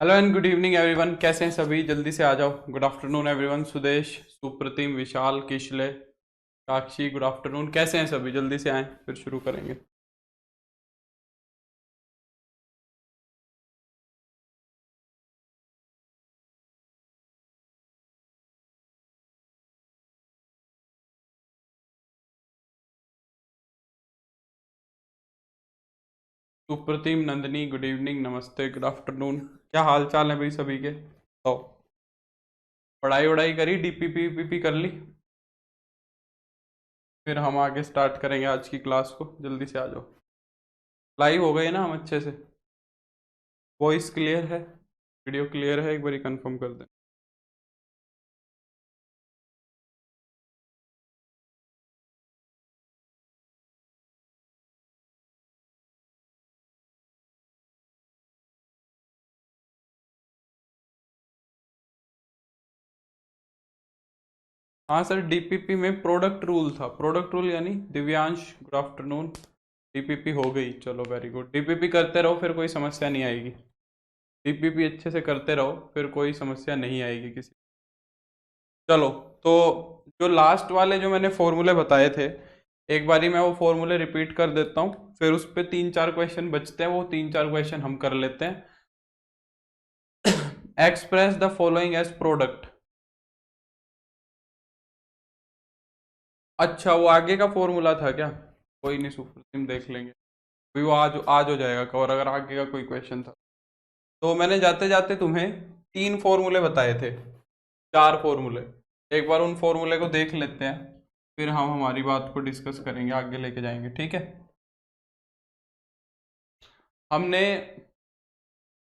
Hello and good evening everyone. कैसे हैं सभी? जल्दी से आ जाओ। Good afternoon everyone. Sudesh, Supratim, Vishal, Kishle, Sakshi, good afternoon. कैसे हैं सभी? जल्दी से आएं, फिर शुरू करेंगे। सुप्रतिम, नंदनी, गुड इवनिंग, नमस्ते, गुड आफ्टरनून। क्या हाल चाल है भाई सभी के? तो पढ़ाई वढ़ाई करी? डीपीपी वीपीपी कर ली? फिर हम आगे स्टार्ट करेंगे आज की क्लास को। जल्दी से आ जाओ। लाइव हो गए ना हम अच्छे से? वॉइस क्लियर है? वीडियो क्लियर है? एक बारी कंफर्म कर दें। हाँ सर, डीपीपी में प्रोडक्ट रूल था। प्रोडक्ट रूल यानी दिव्यांश, गुड आफ्टरनून। डीपीपी हो गई, चलो वेरी गुड। डीपीपी करते रहो, फिर कोई समस्या नहीं आएगी। डीपीपी अच्छे से करते रहो, फिर कोई समस्या नहीं आएगी किसी। चलो, तो जो लास्ट वाले जो मैंने फॉर्मूले बताए थे, एक बारी मैं वो फॉर्मूले रिपीट कर देता हूँ, फिर उस पे 3-4 क्वेश्चन बचते हैं, वो 3-4 क्वेश्चन हम कर लेते हैं। Express the following as product. अच्छा, वो आगे का फॉर्मूला था क्या? कोई नहीं सुप्रीम, देख लेंगे। अभी वो आज हो जाएगा कवर, अगर आगे का कोई क्वेश्चन था। तो मैंने जाते जाते तुम्हें 3 फॉर्मूले बताए थे, 4 फॉर्मूले। एक बार उन फॉर्मूले को देख लेते हैं, फिर हम हमारी बात को डिस्कस करेंगे, आगे लेके जाएंगे, ठीक है? हमने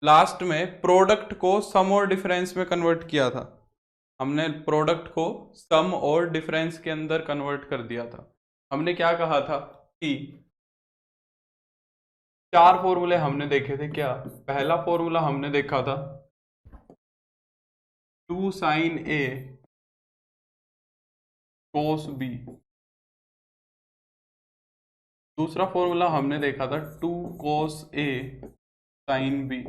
लास्ट में प्रोडक्ट को सम और डिफरेंस में कन्वर्ट किया था। हमने प्रोडक्ट को सम और डिफरेंस के अंदर कन्वर्ट कर दिया था। हमने क्या कहा था कि 4 फॉर्मूले हमने देखे थे। क्या? पहला फॉर्मूला हमने देखा था 2 sin A cos B। दूसरा फॉर्मूला हमने देखा था 2 cos A sin B।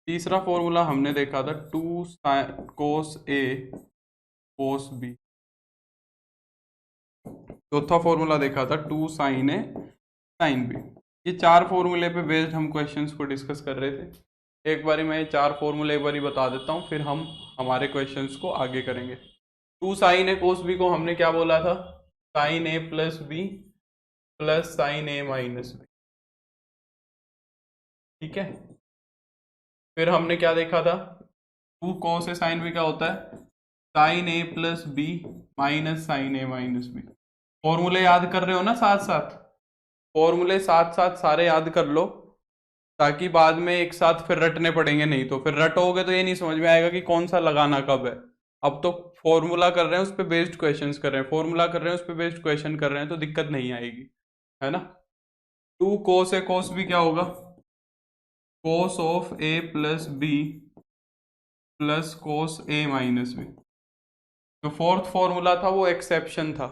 तीसरा फॉर्मूला हमने देखा था 2 cos A cos B। चौथा फॉर्मूला देखा था 2 sin A sin B। ये 4 फॉर्मूले पे बेस्ड हम क्वेश्चंस को डिस्कस कर रहे थे। एक बारी मैं ये 4 फॉर्मूले एक बारी बता देता हूँ, फिर हम हमारे क्वेश्चंस को आगे करेंगे। 2 sin A cos B को हमने क्या बोला था? sin A plus B plus sin A minus B। ठीक है। फिर हमने क्या देखा था? 2 cos A sin B क्या होता है? sin A plus B minus sin A minus B। फॉर्मूले याद कर रहे हो ना साथ साथ? फॉर्मूले साथ साथ सारे याद कर लो, ताकि बाद में एक साथ फिर रटने पड़ेंगे। नहीं तो फिर रटोगे तो ये नहीं समझ में आएगा कि कौन सा लगाना कब है। अब तो फॉर्मूला कर रहे हैं, उस पर बेस्ड क्वेश्चंस कर रहे हैं, फॉर्मूला कर रहे हैं, उस पर बेस्ड क्वेश्चन कर रहे हैं, तो दिक्कत नहीं आएगी, है ना? 2 cos A cos B क्या होगा? cos of A plus B plus cos A minus B। जो फोर्थ फॉर्मूला था वो एक्सेप्शन था,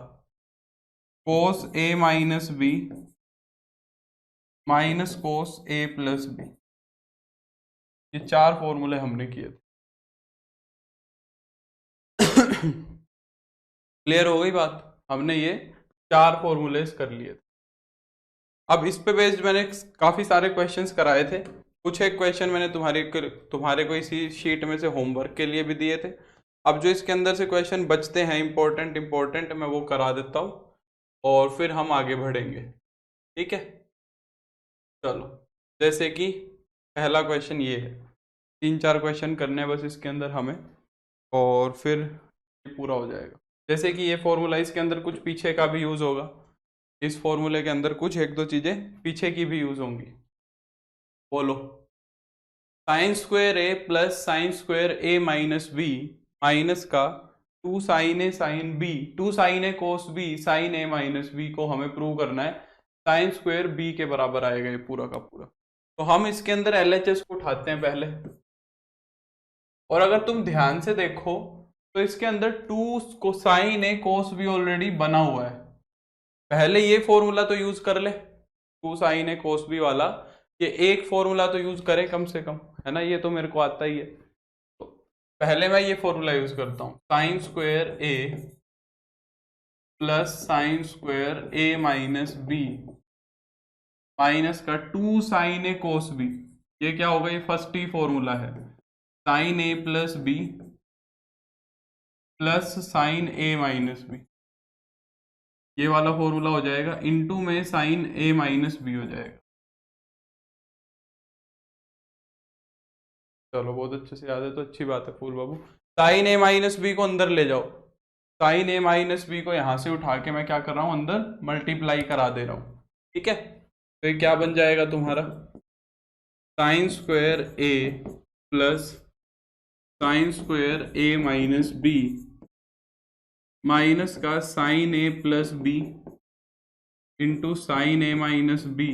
cos A minus B minus cos A plus B। ये 4 फॉर्मूले हमने किए थे। क्लियर हो गई बात? हमने ये 4 फॉर्मूलेस कर लिए थे। अब इस पे बेस्ड मैंने काफी सारे क्वेश्चंस कराए थे। कुछ एक क्वेश्चन मैंने तुम्हारे को इसी शीट में से होमवर्क के लिए भी दिए थे। अब जो इसके अंदर से क्वेश्चन बचते हैं इंपॉर्टेंट इंपॉर्टेंट, मैं वो करा देता हूँ और फिर हम आगे बढ़ेंगे, ठीक है? चलो, जैसे कि पहला क्वेश्चन ये है। 3-4 क्वेश्चन करने हैं बस इसके अंदर हमें, और फिर ये पूरा हो जाएगा। जैसे कि ये फॉर्मूला, इसके अंदर कुछ पीछे का भी यूज होगा। इस फॉर्मूले के अंदर कुछ एक दो चीजें पीछे की भी यूज होंगी। बोलो। Sign square A plus sign square A minus B minus का 2 sin A sin B, 2 sin A cos B sin A minus B को हमें प्रूव करना है। साइन स्क्वायर बी के बराबर आएगा ये पूरा का पूरा। तो हम इसके अंदर LHS को उठाते हैं पहले। और अगर तुम ध्यान से देखो तो इसके अंदर 2 sin A cos B already बना हुआ है। पहले ये फॉर्मूला तो यूज कर ले, 2 sin A cos B वाला, ये एक फॉर्मूला तो यूज करें कम से कम, है ना, ये तो मेरे को आता ही है। तो पहले मैं ये फॉर्मूला यूज करता हूँ, sign square A plus sign square A minus B minus का 2 साइन ए कोस बी। ये क्या होगा, ये फर्स्ट ही फॉर्मूला है, sign A plus B plus sign A minus B. ये वाला फॉर्मूला हो जाएगा, इनटू में साइन ए माइनस बी हो जाएगा। चलो बहुत अच्छे से याद है, तो अच्छी बात है फूल बाबू। साइन ए माइनस बी को अंदर ले जाओ, साइन ए माइनस बी को यहां से उठा के मैं क्या कर रहा हूं, अंदर मल्टीप्लाई करा दे रहा हूं, ठीक है। तो ये क्या बन जाएगा तुम्हारा, sign square A plus sign square A minus B minus का sign A plus B into sine A minus B,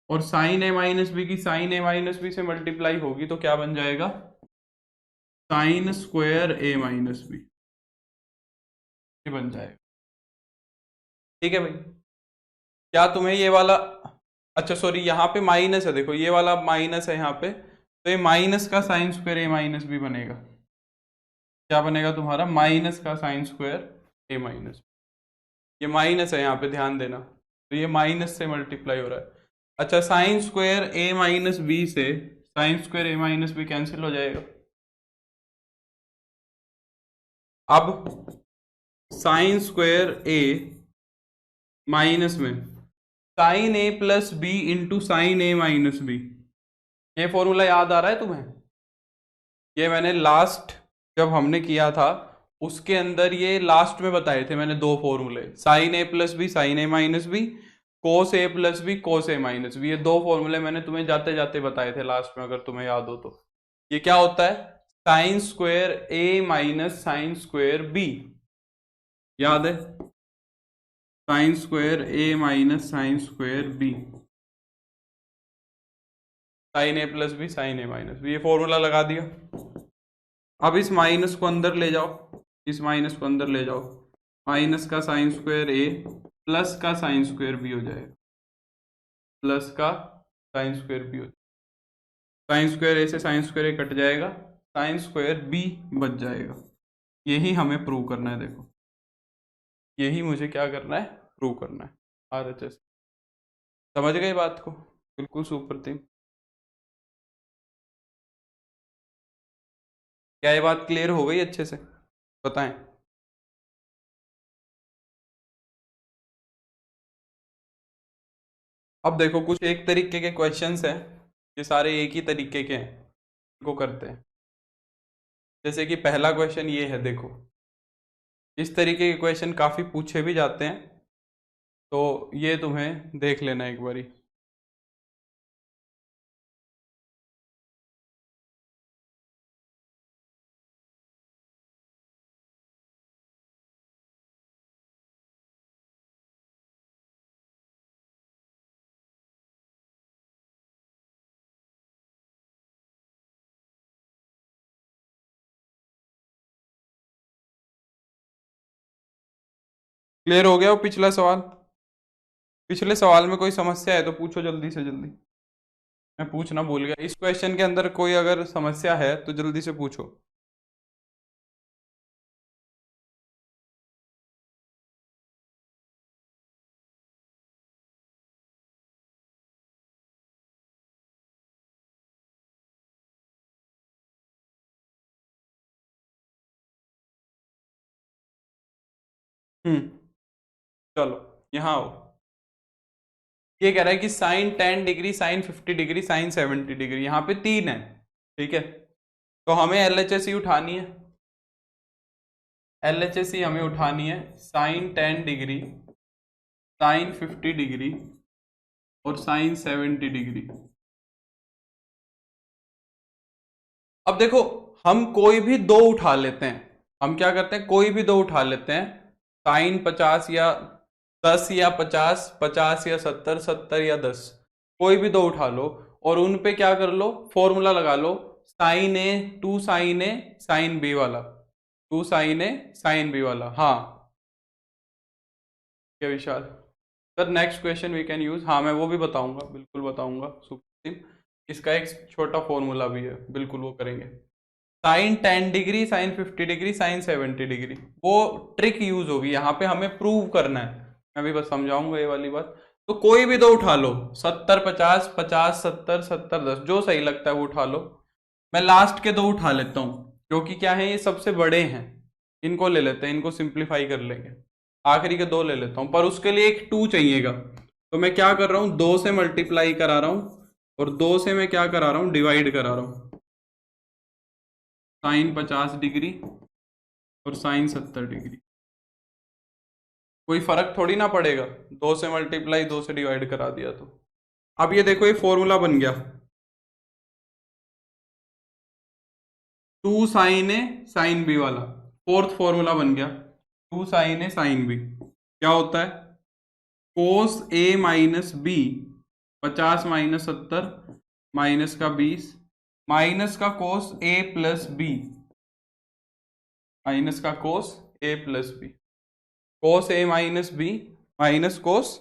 और साइन ए माइनस बी की साइन ए माइनस बी से मल्टीप्लाई होगी तो क्या बन जाएगा, sign square A minus B, ये बन जाएगा। ठीक है भाई, क्या तुम्हें ये वाला, अच्छा सॉरी यहाँ पे माइनस है, देखो ये वाला माइनस है यहाँ पे, तो ये माइनस का sign square A minus B बनेगा। क्या बनेगा तुम्हारा, माइनस का साइन स्क्वायर ए माइनस, ये माइनस है यहाँ पे ध्यान देना, तो ये माइनस से मल्टीप्लाई हो रहा है। अच्छा, sign square A minus B से sign square A minus B cancel हो जाएगा। अब साइन स्क्वायर ए माइनस में sign A plus B into sine A minus B, ये फॉर्मूला याद आ रहा है तुम्हें, ये मैंने लास्ट जब हमने किया था उसके अंदर ये लास्ट में बताए थे मैंने दो फॉर्मूले, sign A plus B sine A minus B, cos A plus B cos A minus B, ये दो फॉर्मूले मैंने तुम्हें जाते जाते बताए थे लास्ट में, अगर तुम्हें याद हो तो। ये क्या होता है, sine square A minus sine square B, याद है, sine square A minus sine square B, sine A plus B sine A minus B, ये फॉर्मूला लगा दिया। अब इस माइनस को अंदर ले जाओ, इस माइनस को अंदर ले जाओ, माइनस का साइन स्क्वायर ए प्लस का साइन स्क्वायर बी हो जाएगा, प्लस का साइन स्क्वायर बी हो जाएगा, साइन स्क्वायर ए से साइन स्क्वायर ए कट जाएगा, साइन स्क्वायर बी बच जाएगा। यही हमें प्रूव करना है, देखो यही मुझे क्या करना है, प्रूव करना है। RHS समझ गए बात को, बिल्कुल सुप्रतिम। क्या ये बात क्लियर हो गई अच्छे से, बताएं। अब देखो कुछ एक तरीके के क्वेश्चंस हैं, ये सारे एक ही तरीके के हैं, इनको करते हैं। जैसे कि पहला क्वेश्चन ये है, देखो इस तरीके के क्वेश्चन काफी पूछे भी जाते हैं, तो ये तुम्हें देख लेना एक बारी। क्लियर हो गया वो पिछला सवाल, पिछले सवाल में कोई समस्या है तो पूछो जल्दी से जल्दी, मैं पूछना भूल गया। इस क्वेश्चन के अंदर कोई अगर समस्या है तो जल्दी से पूछो। चलो यहाँ आओ, ये कह रहा है कि sine 10 degree sine 50 degree sine 70 degree, यहाँ पे तीन है, ठीक है, तो हमें LHS उठानी है, LHS हमें उठानी है, साइन 10 डिग्री साइन 50 डिग्री और साइन 70 डिग्री। अब देखो हम कोई भी दो उठा लेते हैं, हम क्या करते हैं, कोई भी दो उठा लेते हैं, साइन 50 या 10 या 50, 50 या 70, 70 या 10, कोई भी दो उठा लो और उन पे क्या कर लो, फॉर्मूला लगा लो, sine A 2 sine A sine B वाला, 2 साइन ए साइन बी वाला। हाँ क्या Vishal, sir next question we can use, हाँ मैं वो भी बताऊंगा, बिल्कुल बताऊंगा सुप्रीम, इसका एक छोटा फॉर्मूला भी है, बिल्कुल वो करेंगे। Sine 10 degree, sine 50 degree, sine 70 degree, वो ट्रिक यूज होगी यहाँ पे, हमें प्रूव करना है, मैं भी बस समझाऊंगा ये वाली बात। तो कोई भी दो उठा लो, 70 50, 50 70, 70 10, जो सही लगता है वो उठा लो। मैं लास्ट के दो उठा लेता हूँ, क्योंकि क्या है ये सबसे बड़े हैं, इनको ले लेते हैं, इनको सिंप्लीफाई कर लेंगे। आखिरी के दो ले लेता हूँ, पर उसके लिए एक 2 चाहिएगा। तो मैं क्या कर रहा हूँ, 2 से मल्टीप्लाई करा रहा हूँ, और 2 से मैं क्या करा रहा हूँ, डिवाइड करा रहा हूँ। साइन 50 डिग्री और साइन 70 डिग्री, कोई फर्क थोड़ी ना पड़ेगा, 2 से मल्टीप्लाई 2 से डिवाइड करा दिया तो। अब ये देखो, ये फॉर्मूला बन गया, 2 साइन ए साइन बी वाला, फोर्थ फॉर्मूला बन गया, 2 साइन ए साइन बी। क्या होता है, कोस A minus B, 50 minus 70 minus का 20, माइनस का कोस ए प्लस बी, माइनस का कोस ए plus B, cos A minus B minus cos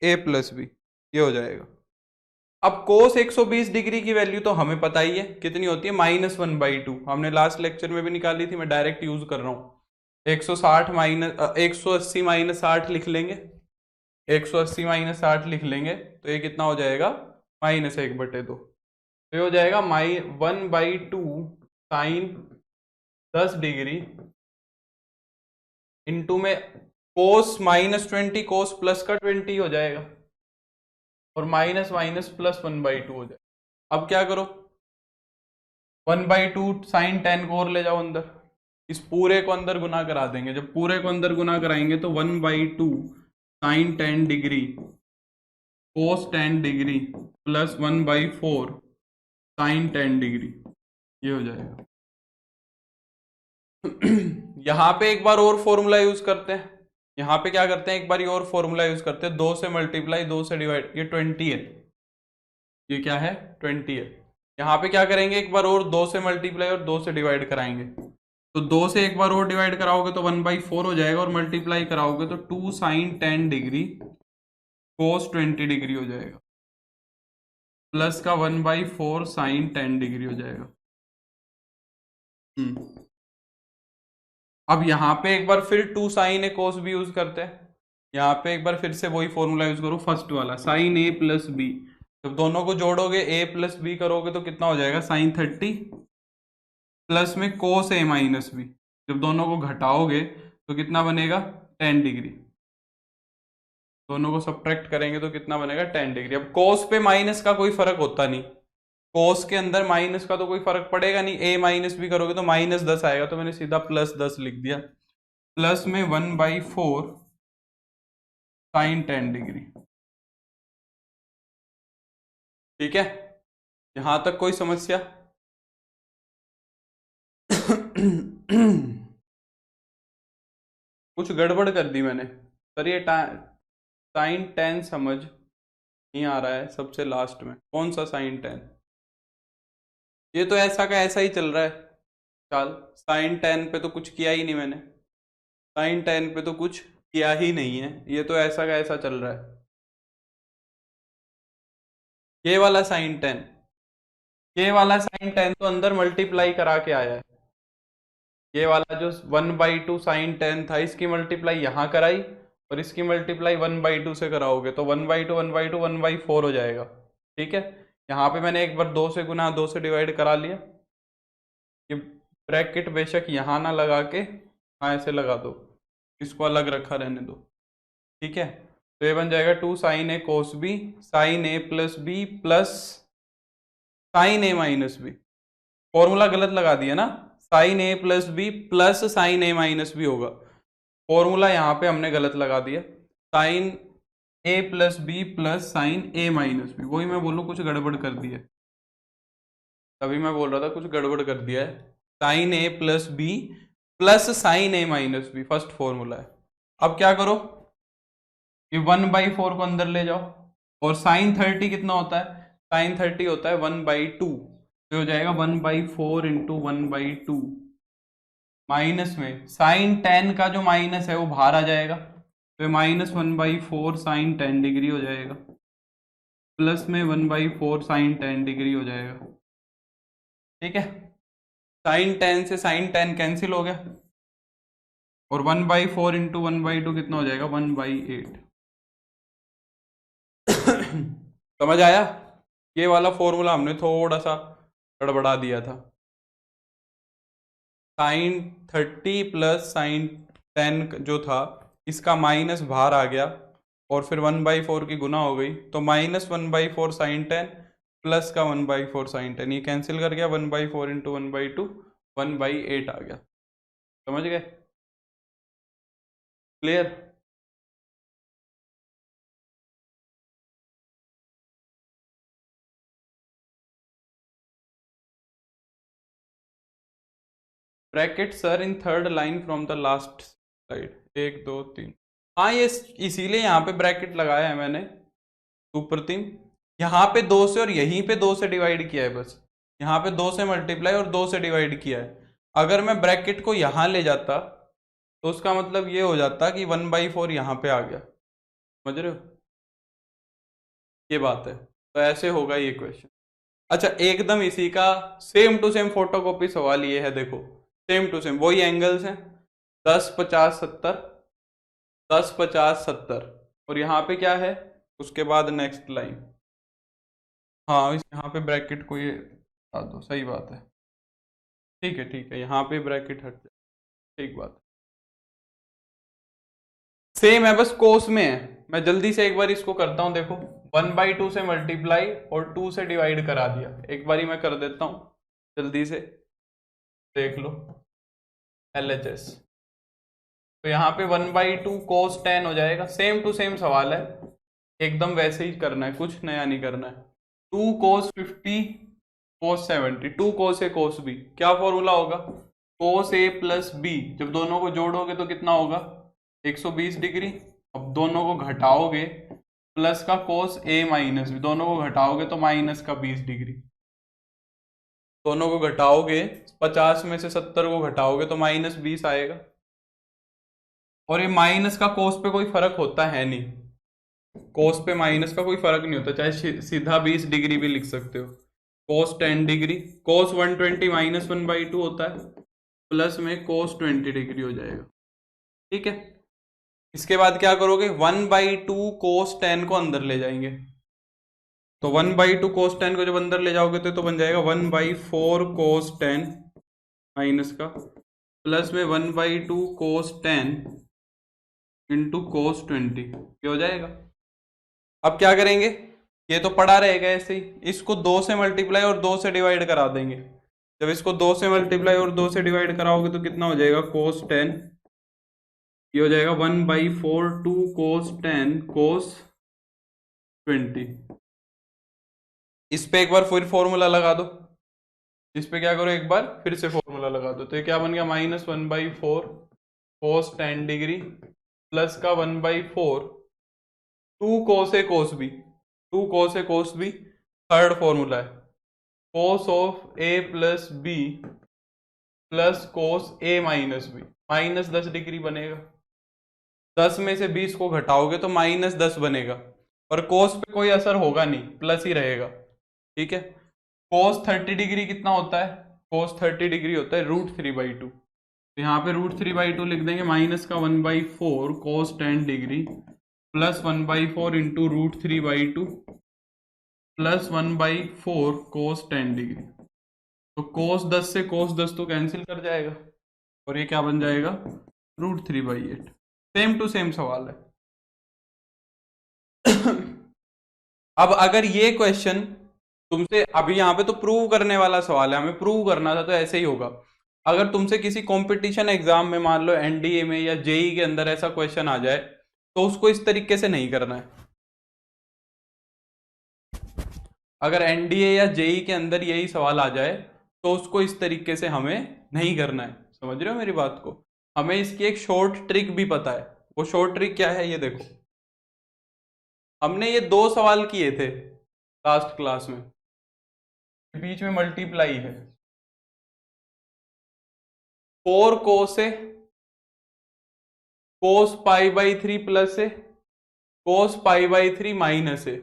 A plus B, ये हो जाएगा। अब कोस 120 डिग्री की वैल्यू तो हमें पता ही है कितनी होती है, -1/2, हमने लास्ट लेक्चर में भी निकाली थी, मैं डायरेक्ट यूज कर रहा हूं। 160 माइनस 180 माइनस 60 लिख लेंगे, 180 माइनस 60 लिख लेंगे, तो ये कितना हो जाएगा, -1/2। तो ये हो जाएगा 1/2 साइन 10 डिग्री इंटू में कोस -20, कोस प्लस का 20 हो जाएगा, और माइनस माइनस प्लस 1/2 हो जाएगा। अब क्या करो, 1/2 साइन 10 को और ले जाओ अंदर, इस पूरे को अंदर गुना करा देंगे, जब पूरे को अंदर गुना कराएंगे तो 1/2 sine 10 degree cos 10 degree plus 1/4 sine 10 degree, ये हो जाएगा। यहां पे एक बार और फॉर्मूला यूज करते हैं, यहां पे क्या करते हैं, एक बार और फॉर्मूला यूज करते हैं, 2 से मल्टीप्लाई 2 से डिवाइड, ये 20 है, ये क्या है 20 है। यहां पे क्या करेंगे, एक बार और 2 से मल्टीप्लाई और 2 से डिवाइड कराएंगे, तो 2 से एक बार और डिवाइड कराओगे तो 1/4 हो जाएगा, और मल्टीप्लाई कराओगे तो 2 साइन 10 डिग्री कोस 20 डिग्री हो जाएगा, प्लस का 1/4 साइन 10 डिग्री हो जाएगा। अब यहां पे एक बार फिर 2 साइन ए कोस भी यूज करते हैं, यहाँ पे एक बार फिर से वही फॉर्मूला यूज करो, फर्स्ट वाला साइन ए प्लस बी, जब दोनों को जोड़ोगे ए प्लस बी करोगे तो कितना हो जाएगा, साइन 30 प्लस में कोस ए माइनस बी, जब दोनों को घटाओगे तो कितना बनेगा, 10 डिग्री, दोनों को सब्ट्रैक्ट करेंगे तो कितना बनेगा, 10 डिग्री। अब कोस पे माइनस का कोई फर्क होता नहीं, कोस के अंदर माइनस का तो कोई फर्क पड़ेगा नहीं, ए माइनस भी करोगे तो -10 आएगा, तो मैंने सीधा +10 लिख दिया, प्लस में 1/4 साइन 10 डिग्री। ठीक है, यहां तक कोई समस्या? कुछ गड़बड़ कर दी मैंने सर, ये साइन 10 समझ नहीं आ रहा है, सबसे लास्ट में कौन सा साइन 10, ये तो ऐसा का ऐसा ही चल रहा है, चल साइन 10 पे तो कुछ किया ही नहीं मैंने, साइन 10 पे तो कुछ किया ही नहीं है, ये तो ऐसा का ऐसा चल रहा है। ये वाला साइन 10, ये वाला साइन 10 तो अंदर मल्टीप्लाई करा के आया है, ये वाला जो 1/2 साइन 10 था, इसकी मल्टीप्लाई यहां कराई, और इसकी मल्टीप्लाई 1/2 से कराओगे तो 1/2 1/2 1/4 हो जाएगा। ठीक है, यहाँ पे मैंने एक बार 2 से गुना 2 से डिवाइड करा लिया, ये ब्रैकेट बेशक यहाँ ना लगा के हाँ ऐसे लगा दो, इसको अलग रखा रहने दो। ठीक है, तो ये बन जाएगा 2 sine A cos B, sine A plus B plus sign A minus B, formula गलत लगा दिया ना, sign A plus B plus sign A minus B होगा, फॉर्मूला यहाँ पे हमने गलत लगा दिया, sign A plus B plus sign A minus B, वही मैं बोलूँ कुछ गड़बड़ कर दिया, तभी मैं बोल रहा था कुछ गड़बड़ कर दिया है, sign A plus B plus sign A minus B first formula है। अब क्या करो, ये 1/4 को अंदर ले जाओ, और साइन 30 कितना होता है, साइन 30 होता है 1/2, तो हो जाएगा 1/4 इंटू 1/2, माइनस में साइन 10 का जो माइनस है वो बाहर आ जाएगा, तो -1/4 साइन 10 डिग्री हो जाएगा, प्लस में 1/4 साइन 10 डिग्री हो जाएगा। ठीक है, साइन 10 से साइन 10 कैंसिल हो गया, और 1/4 इंटू 1/2 कितना हो जाएगा, 1/8। समझ आया? ये वाला फॉर्मूला हमने थोड़ा सा गड़बड़ा दिया था। साइन 30 प्लस साइन 10 जो था, इसका माइनस बाहर आ गया, और फिर 1/4 की गुना हो गई, तो -1/4 साइन 10 प्लस का 1/4 साइन 10, ये कैंसिल कर गया, 1/4 इंटू 1/2 1/8 आ गया। समझ गए? Clear? Bracket sir in third line from the last side, 1 2 3। हाँ, ये इसीलिए यहाँ पे ब्रैकेट लगाया है मैंने, सुप्रतिम। यहाँ पे 2 से और यहीं पे 2 से डिवाइड किया है, बस यहाँ पे 2 से मल्टीप्लाई और 2 से डिवाइड किया है। अगर मैं ब्रैकेट को यहाँ ले जाता तो उसका मतलब ये हो जाता कि 1/4 यहाँ पे आ गया। समझ रहे हो? ये बात है, तो ऐसे होगा ये क्वेश्चन। अच्छा, एकदम इसी का सेम टू सेम फोटोकॉपी सवाल ये है, देखो सेम टू सेम वही एंगल्स हैं, 10 50 70, 10 50 70, और यहाँ पे क्या है, उसके बाद नेक्स्ट लाइन। हाँ, इस यहाँ पे ब्रैकेट को ये हटा दो, सही बात है। ठीक है, यहाँ पे ब्रैकेट हट जाए, ठीक बात है। सेम है, बस कोस में है। मैं जल्दी से एक बार इसको करता हूँ, देखो 1/2 से मल्टीप्लाई और 2 से डिवाइड करा दिया, एक बारी मैं कर देता हूँ जल्दी से, देख लो LHS। तो यहाँ पे 1/2 cos 10 हो जाएगा, सेम टू सेम सवाल है, एकदम वैसे ही करना है, कुछ नया नहीं करना है। 2 cos 50 cos 70, 2 cos A cos B, क्या फॉर्मूला होगा, cos A प्लस B, जब दोनों को जोड़ोगे तो कितना होगा, 120 डिग्री। अब दोनों को घटाओगे, प्लस का cos A माइनस B, दोनों को घटाओगे तो माइनस का 20 डिग्री। दोनों को घटाओगे, 50 में से 70 को घटाओगे तो -20 आएगा। और ये माइनस का कोस पे कोई फर्क होता है नहीं, कोस पे माइनस का कोई फर्क नहीं होता, चाहे सीधा 20 डिग्री भी लिख सकते हो। कोस 10 डिग्री, कोस 120 -1/2 होता है, प्लस में कोस 20 डिग्री हो जाएगा। ठीक है, इसके बाद क्या करोगे, 1/2 कोस 10 को अंदर ले जाएंगे, तो 1/2 कोस 10 को जब अंदर ले जाओगे तो बन जाएगा 1/4 कोस 10 माइनस का, प्लस में 1/2 कोस 10 इंटू कोस 20, ये हो जाएगा। अब क्या करेंगे, ये तो पड़ा रहेगा ऐसे ही, इसको 2 से मल्टीप्लाई और 2 से डिवाइड करा देंगे। जब इसको 2 से मल्टीप्लाई और 2 से डिवाइड कराओगे तो कितना हो जाएगा, कोस 10, ये हो जाएगा 1/4 2 कोस 10 कोस 20। इस पे एक बार फिर फॉर्मूला लगा दो, इस पे क्या करो, एक बार फिर से फॉर्मूला लगा दो, तो ये क्या बन गया, -1/4 कोस 10 डिग्री प्लस का 1/4 2 cos A cos B, 2 cos A cos B, third formula है, cos of A plus B plus cos A minus B, -10 degree बनेगा। 10 में से 20 को घटाओगे तो -10 बनेगा, और कोस पे कोई असर होगा नहीं, प्लस ही रहेगा। ठीक है, कोस 30 डिग्री कितना होता है, कोस 30 डिग्री होता है √3/2, तो यहाँ पे √3/2 लिख देंगे, माइनस का 1/4 कोस 10 डिग्री प्लस 1/4 इंटू √3/2 प्लस 1/4 कोस 10 डिग्री। तो कोस 10 से कोस 10 तो कैंसिल कर जाएगा, और ये क्या बन जाएगा, √3/8। सेम टू सेम सवाल है। अब अगर ये क्वेश्चन तुमसे, अभी यहाँ पे तो प्रूव करने वाला सवाल है, हमें प्रूव करना था, तो ऐसे ही होगा। अगर तुमसे किसी कंपटीशन एग्जाम में, मान लो एनडीए में या जेई के अंदर ऐसा क्वेश्चन आ जाए, तो उसको इस तरीके से नहीं करना है। अगर एनडीए या जेई के अंदर यही सवाल आ जाए तो उसको इस तरीके से हमें नहीं करना है। समझ रहे हो मेरी बात को? हमें इसकी एक शॉर्ट ट्रिक भी पता है। वो शॉर्ट ट्रिक क्या है, ये देखो, हमने ये 2 सवाल किए थे लास्ट क्लास में, बीच में मल्टीप्लाई है, 4 कोस A cos pi by 3 plus है, कोस पाई बाई 3 माइनस है।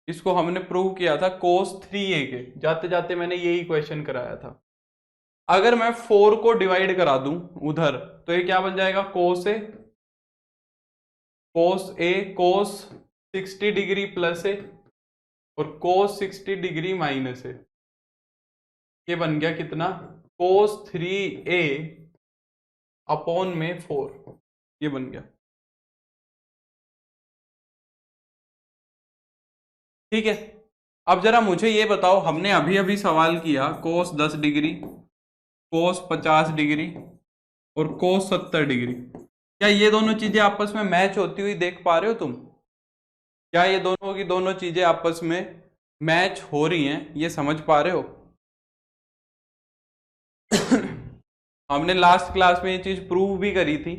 इसको हमने प्रूव किया था कोस 3a के, जाते जाते मैंने यही क्वेश्चन कराया था। अगर मैं 4 को डिवाइड करा दूं उधर तो ये क्या बन जाएगा, कोस ए कोस 60 डिग्री प्लस है और कोस 60 डिग्री माइनस है। ये बन गया कितना, कोस 3a अपॉन में 4, ये बन गया। ठीक है, अब जरा मुझे ये बताओ, हमने अभी अभी सवाल किया कोस 10 डिग्री, कोस 50 डिग्री और कोस 70 डिग्री। क्या ये दोनों चीजें आपस में मैच होती हुई देख पा रहे हो तुम? क्या ये दोनों की दोनों चीजें आपस में मैच हो रही हैं, ये समझ पा रहे हो? हमने लास्ट क्लास में ये चीज प्रूव भी करी थी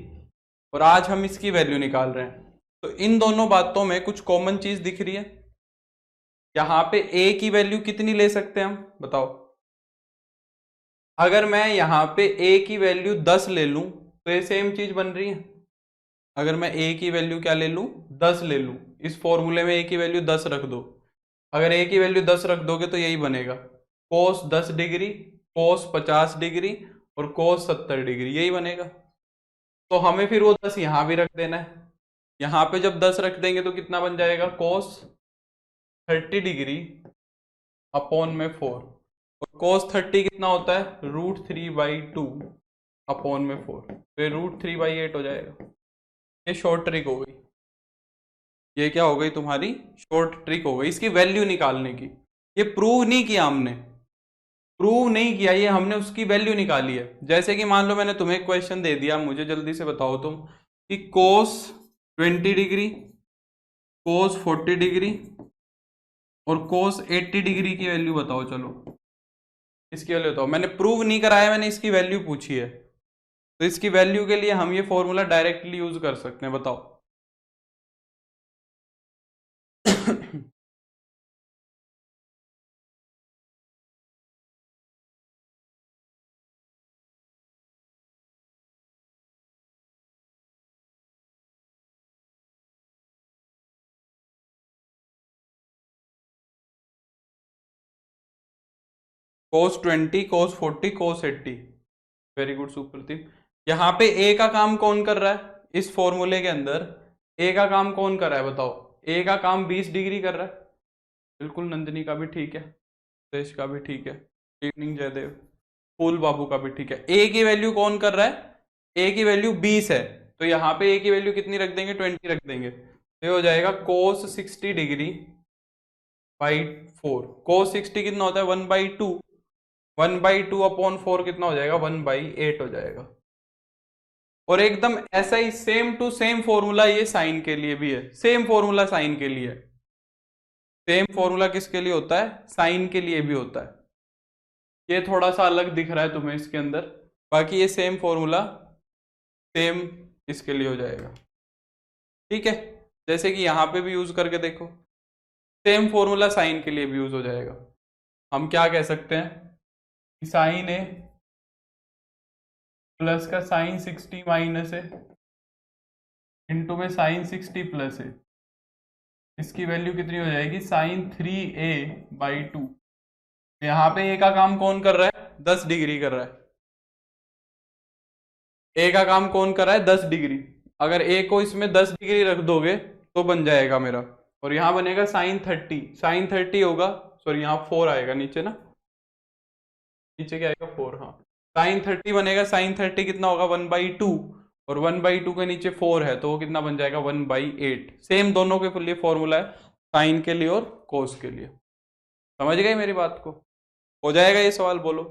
और आज हम इसकी वैल्यू निकाल रहे हैं। तो इन दोनों बातों में कुछ कॉमन चीज दिख रही है। यहां पे a की वैल्यू कितनी ले सकते हैं हम, बताओ? अगर मैं यहां पे a की वैल्यू 10 ले लूं तो ये सेम चीज बन रही है। अगर मैं a की वैल्यू क्या ले लूं, 10 ले लूं, इस फॉर्मूले में a की वैल्यू 10 रख दो। अगर a की वैल्यू 10 रख दोगे तो यही बनेगा, कोस 10 डिग्री, कोस 50 डिग्री और कोस 70 डिग्री, यही बनेगा। तो हमें फिर वो 10 यहां भी रख देना है। यहां पे जब 10 रख देंगे तो कितना बन जाएगा, कोस 30 डिग्री अपॉन में 4, और कोस 30 कितना होता है, √3/2 अपॉन में 4, तो ये √3/8 हो जाएगा। ये शॉर्ट ट्रिक हो गई। ये क्या हो गई तुम्हारी, शॉर्ट ट्रिक हो गई इसकी वैल्यू निकालने की। ये प्रूव नहीं किया हमने, प्रूव नहीं किया, ये हमने उसकी वैल्यू निकाली है। जैसे कि मान लो मैंने तुम्हें क्वेश्चन दे दिया, मुझे जल्दी से बताओ तुम कि कोस 20 डिग्री, कोस 40 डिग्री और कोस 80 डिग्री की वैल्यू बताओ। चलो इसकी वैल्यू बताओ। मैंने प्रूव नहीं कराया, मैंने इसकी वैल्यू पूछी है। तो इसकी वैल्यू के लिए हम ये फॉर्मूला डायरेक्टली यूज कर सकते हैं, बताओ। Cos 20, cos 40, cos 80। Very good Supratip. यहाँ पे ए का काम कौन कर रहा है इस फॉर्मूले के अंदर, ए का काम कौन कर रहा है बताओ? ए का काम 20 डिग्री कर रहा है। बिल्कुल, नंदिनी का भी ठीक है, सुरेश का भी ठीक है, इवनिंग जयदेव, फूल बाबू का भी ठीक है। ए की वैल्यू कौन कर रहा है, ए की वैल्यू 20 है, तो यहाँ पे ए की वैल्यू कितनी रख देंगे, 20 रख देंगे। तो ये हो जाएगा कोस 60 डिग्री बाई 4। कोस 60 कितना होता है, 1/2, 1/2 अपॉन 4 कितना हो जाएगा, 1/8 हो जाएगा। और एकदम ऐसा ही सेम टू सेम फॉर्मूला ये साइन के लिए भी है, सेम फॉर्मूला साइन के लिए। सेम फॉर्मूला किसके लिए होता है, साइन के लिए भी होता है। ये थोड़ा सा अलग दिख रहा है तुम्हें इसके अंदर, बाकी ये सेम फॉर्मूला सेम इसके लिए हो जाएगा। ठीक है, जैसे कि यहां पे भी यूज करके देखो, सेम फॉर्मूला साइन के लिए भी यूज हो जाएगा। हम क्या कह सकते हैं, साइन ए प्लस का साइन 60 माइनस है इंटू में साइन 60 प्लस है, इसकी वैल्यू कितनी हो जाएगी, साइन 3a/2। यहाँ पे ए का काम कौन कर रहा है, 10 डिग्री कर रहा है। ए का काम कौन कर रहा है, 10 डिग्री। अगर ए को इसमें 10 डिग्री रख दोगे तो बन जाएगा मेरा, और यहां बनेगा साइन 30, साइन 30 होगा, सॉरी यहाँ 4 आएगा नीचे ना, नीचे क्या आएगा 4, हाँ साइन 30 बनेगा। साइन 30 कितना होगा, 1/2, और 1/2 के नीचे 4 है तो वो कितना बन जाएगा, 1/8। सेम दोनों के लिए फॉर्मूला है, साइन के लिए और कोस के लिए। समझ गए मेरी बात को? हो जाएगा ये सवाल, बोलो।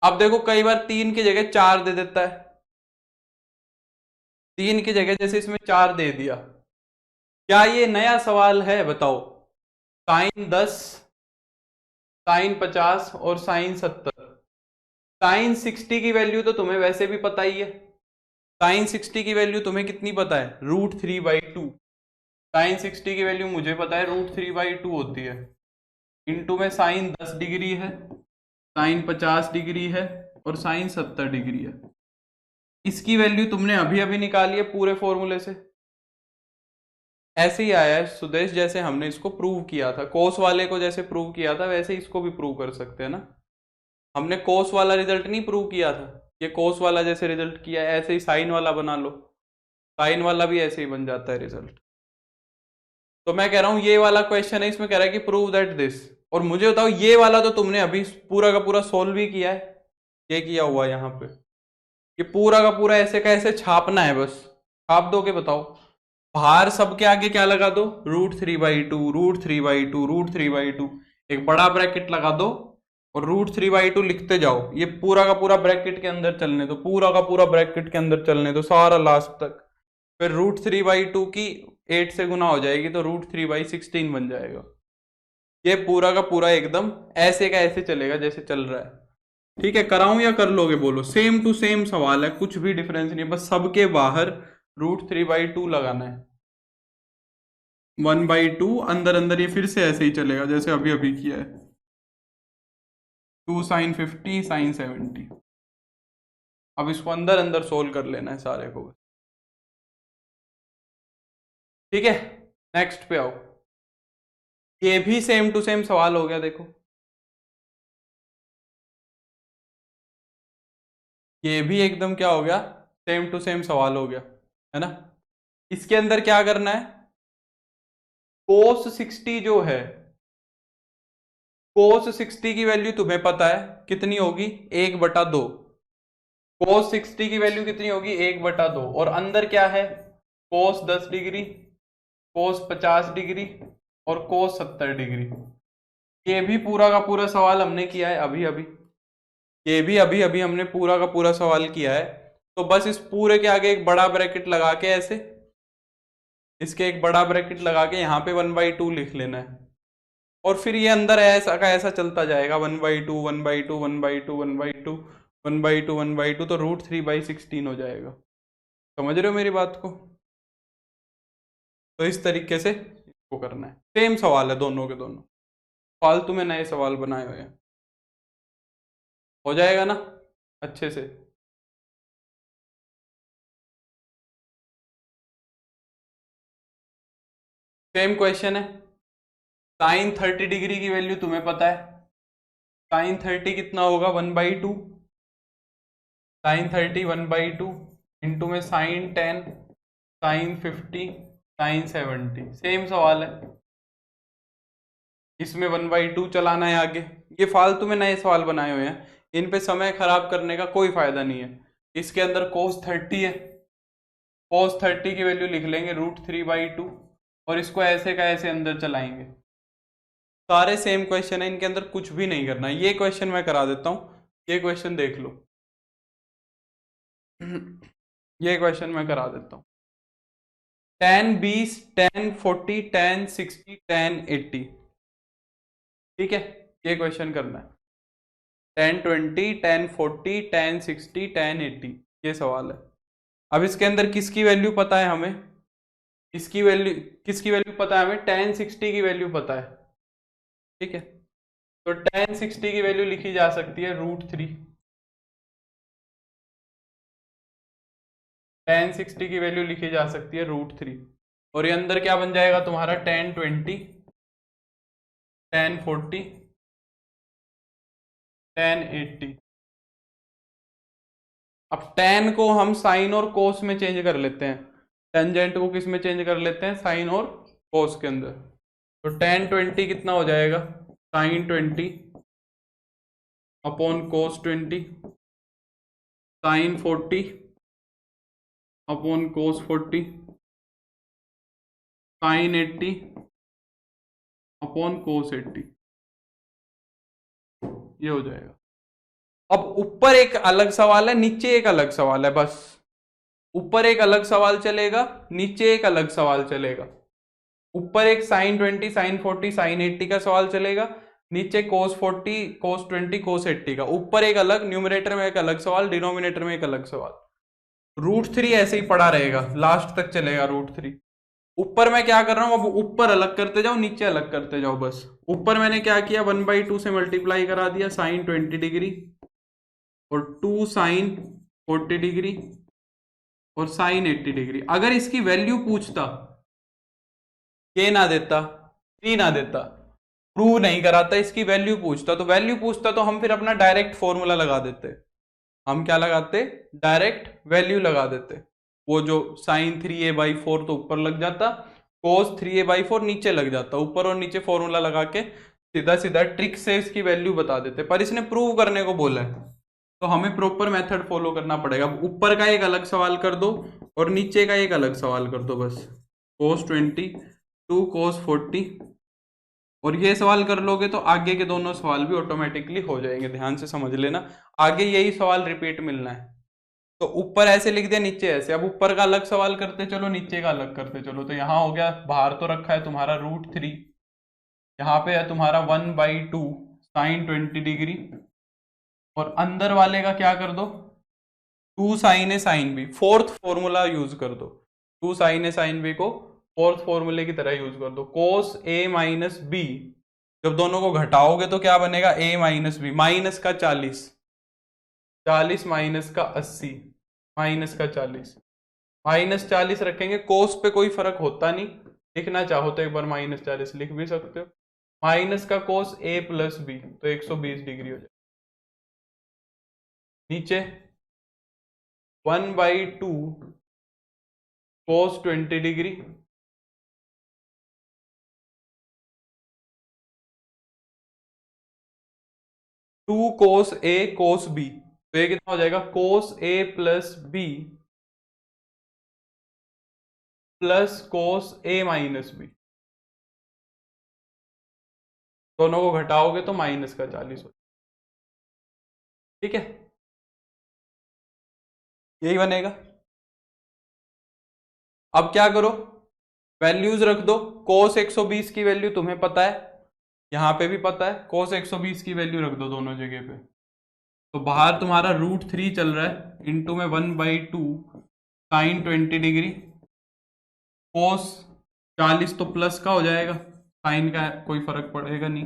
अब देखो कई बार 3 की जगह 4 दे देता है, 3 की जगह जैसे इसमें 4 दे दिया, क्या ये नया सवाल है बताओ? साइन 10, साइन 50 और साइन 70। साइन 60 की वैल्यू तो तुम्हें वैसे भी पता ही है, साइन 60 की वैल्यू तुम्हें कितनी पता है, √3/2। साइन 60 की वैल्यू मुझे पता है √3/2 होती है, इंटू में साइन 10 डिग्री है, साइन 50 डिग्री है और साइन 70 डिग्री है। इसकी वैल्यू तुमने अभी अभी निकाली है पूरे फॉर्मूले से, ऐसे ही आया है सुदेश, जैसे हमने इसको प्रूव किया था, कोस वाले को जैसे प्रूव किया था वैसे इसको भी प्रूव कर सकते हैं ना। हमने कोस वाला रिजल्ट नहीं प्रूव किया था, ये कोस वाला जैसे रिजल्ट किया है ऐसे ही साइन वाला बना लो, साइन वाला भी ऐसे ही बन जाता है रिजल्ट। तो मैं कह रहा हूं ये वाला क्वेश्चन है, इसमें कह रहा है कि प्रूव दैट दिस, और मुझे बताओ ये वाला तो तुमने अभी पूरा का पूरा सोल्व भी किया है, ये किया हुआ है यहाँ पे, ये पूरा का पूरा ऐसे का ऐसे छापना है, बस छाप दोगे। बताओ बाहर सबके आगे क्या लगा दो, √3/2 √3/2 √3/2, एक बड़ा ब्रैकेट लगा दो और √3/2 लिखते जाओ, ये पूरा का पूरा ब्रैकेट के अंदर चलने दो, पूरा का पूरा ब्रैकेट के अंदर चलने दो सारा लास्ट तक, फिर √3/2 की 8 से गुना हो जाएगी तो √3/16 बन जाएगा। ये पूरा का पूरा एकदम ऐसे का ऐसे चलेगा जैसे चल रहा है। ठीक है, कराऊं या कर लोगे बोलो? सेम टू सेम सवाल है, कुछ भी डिफरेंस नहीं, बस सबके बाहर √3/2 लगाना है, 1/2 अंदर अंदर, ये फिर से ऐसे ही चलेगा जैसे अभी अभी किया है, 2 sin 50 sin 70। अब इसको अंदर अंदर सोल्व कर लेना है सारे को। ठीक है, नेक्स्ट पे आओ, ये भी सेम टू सेम सवाल हो गया। देखो ये भी एकदम क्या हो गया, सेम टू सेम सवाल हो गया, है ना। इसके अंदर क्या करना है, cos 60 जो है, cos 60 की वैल्यू तुम्हें पता है कितनी होगी, 1/2। cos 60 की वैल्यू कितनी होगी, 1/2, और अंदर क्या है, cos 10 डिग्री, cos 50 डिग्री और cos 70 डिग्री। ये भी पूरा का पूरा सवाल हमने किया है अभी अभी, ये भी अभी अभी हमने पूरा का पूरा सवाल किया है। तो बस इस पूरे के आगे एक बड़ा ब्रैकेट लगा के ऐसे, इसके एक बड़ा ब्रैकेट लगा के यहाँ पे 1/2 लिख लेना है, और फिर ये अंदर ऐसा का ऐसा चलता जाएगा, 1/2 1/2 1/2 1/2 1/2 1/2, तो √3/16 हो जाएगा। समझ रहे हो मेरी बात को? तो इस तरीके से इसको करना है, सेम सवाल है दोनों के दोनों, फालतू में नए सवाल बनाए हुए हैं। हो जाएगा ना अच्छे से? सेम क्वेश्चन है, साइन 30 डिग्री की वैल्यू तुम्हें पता है, साइन 30 कितना होगा, 1/2, साइन 30 1/2 इंटू में साइन 10 साइन 50 साइन 70, सेम सवाल है, इसमें 1/2 चलाना है आगे। ये फालतू में नए सवाल बनाए हुए हैं, इन पे समय खराब करने का कोई फायदा नहीं है। इसके अंदर cos 30 है, cos 30 की वैल्यू लिख लेंगे √3/2, और इसको ऐसे का ऐसे अंदर चलाएंगे। सारे सेम क्वेश्चन है, इनके अंदर कुछ भी नहीं करना है। ये क्वेश्चन मैं करा देता हूं, ये क्वेश्चन देख लो, ये क्वेश्चन मैं करा देता हूं, tan 20 tan 40 tan 60 tan 80। ठीक है, ये क्वेश्चन करना है, tan 20 tan 40 tan 60 tan 80, ये सवाल है। अब इसके अंदर किसकी वैल्यू पता है हमें, इसकी वैल्यू, किसकी वैल्यू पता है हमें, tan 60 की वैल्यू पता है। ठीक है, तो tan 60 की वैल्यू लिखी जा सकती है √3, tan 60 की वैल्यू लिखी जा सकती है √3, और ये अंदर क्या बन जाएगा तुम्हारा, tan 20 tan 40 tan 80। अब tan को हम साइन और कोस में चेंज कर लेते हैं, टेंजेंट को किस में चेंज कर लेते हैं, साइन और कोस के अंदर। तो tan 20 कितना हो जाएगा, sine 20 upon cos 20, sine 40 upon cos 40, sine 80 upon cos 80, ये हो जाएगा। अब ऊपर एक अलग सवाल है, नीचे एक अलग सवाल है, बस ऊपर एक अलग सवाल चलेगा, नीचे एक अलग सवाल चलेगा। ऊपर एक साइन 20 साइन 40 साइन 80 का सवाल चलेगा, नीचे cos 40 cos 20 cos 80 का। ऊपर एक अलग, न्यूमरेटर में एक अलग सवाल, डिनोमिनेटर में एक अलग सवाल। √3 ऐसे ही पड़ा रहेगा, लास्ट तक चलेगा √3। ऊपर मैं क्या कर रहा हूं, अब ऊपर अलग करते जाओ नीचे अलग करते जाओ। बस ऊपर मैंने क्या किया, 1/2 से मल्टीप्लाई करा दिया साइन 20 डिग्री, और 2 साइन 40 डिग्री और साइन 80 डिग्री। अगर इसकी वैल्यू पूछता, के ना देता, 3 ना देता, प्रूव नहीं कराता, इसकी वैल्यू पूछता, तो वैल्यू पूछता तो हम फिर अपना डायरेक्ट फॉर्मूला लगा देते। हम क्या लगाते, डायरेक्ट वैल्यू लगा देते। वो जो साइन 3a/4 तो ऊपर लग जाता, कोस 3a/4 नीचे लग जाता, ऊपर और नीचे फॉर्मूला लगा के सीधा सीधा ट्रिक से इसकी वैल्यू बता देते। पर इसने प्रूव करने को बोला है तो हमें प्रॉपर मेथड फॉलो करना पड़ेगा। ऊपर का एक अलग सवाल कर दो और नीचे का एक अलग सवाल कर दो बस। cos 20 2 cos 40, और ये सवाल कर लोगे तो आगे के दोनों सवाल भी ऑटोमेटिकली हो जाएंगे। ध्यान से समझ लेना, आगे यही सवाल रिपीट मिलना है। तो ऊपर ऐसे लिख दिया, नीचे ऐसे। अब ऊपर का अलग सवाल करते चलो, नीचे का अलग करते चलो। तो यहाँ हो गया, बाहर तो रखा है तुम्हारा √3, यहाँ पे है तुम्हारा 1/2 साइन 20 डिग्री, और अंदर वाले का क्या कर दो, 2 sine A sine B, fourth formula use कर दो। 2 साइन ए साइन बी को फोर्थ फॉर्मूले की तरह यूज कर दो। कोस ए माइनस बी, जब दोनों को घटाओगे तो क्या बनेगा, a माइनस बी, माइनस का 40, 40 माइनस का 80, माइनस का 40, -40 रखेंगे। कोस पे कोई फर्क होता नहीं, लिखना चाहो तो एक बार -40 लिख भी सकते हो। माइनस का कोस a प्लस बी, तो 120 डिग्री हो जाए। नीचे 1/2 कोस 20 degree, 2 cos A cos B, तो ये कितना हो जाएगा, कोस ए plus B plus cos A minus B. दोनों को घटाओगे तो माइनस का 40 हो, ठीक है, यही बनेगा। अब क्या करो, वैल्यूज रख दो। कोस 120 की वैल्यू तुम्हें पता है, यहां पे भी पता है, कोस 120 की वैल्यू रख दो दोनों जगह पे। तो बाहर तुम्हारा √3 चल रहा है, इंटू में 1/2 साइन 20 डिग्री, कोस 40 तो प्लस का हो जाएगा, साइन का कोई फर्क पड़ेगा नहीं,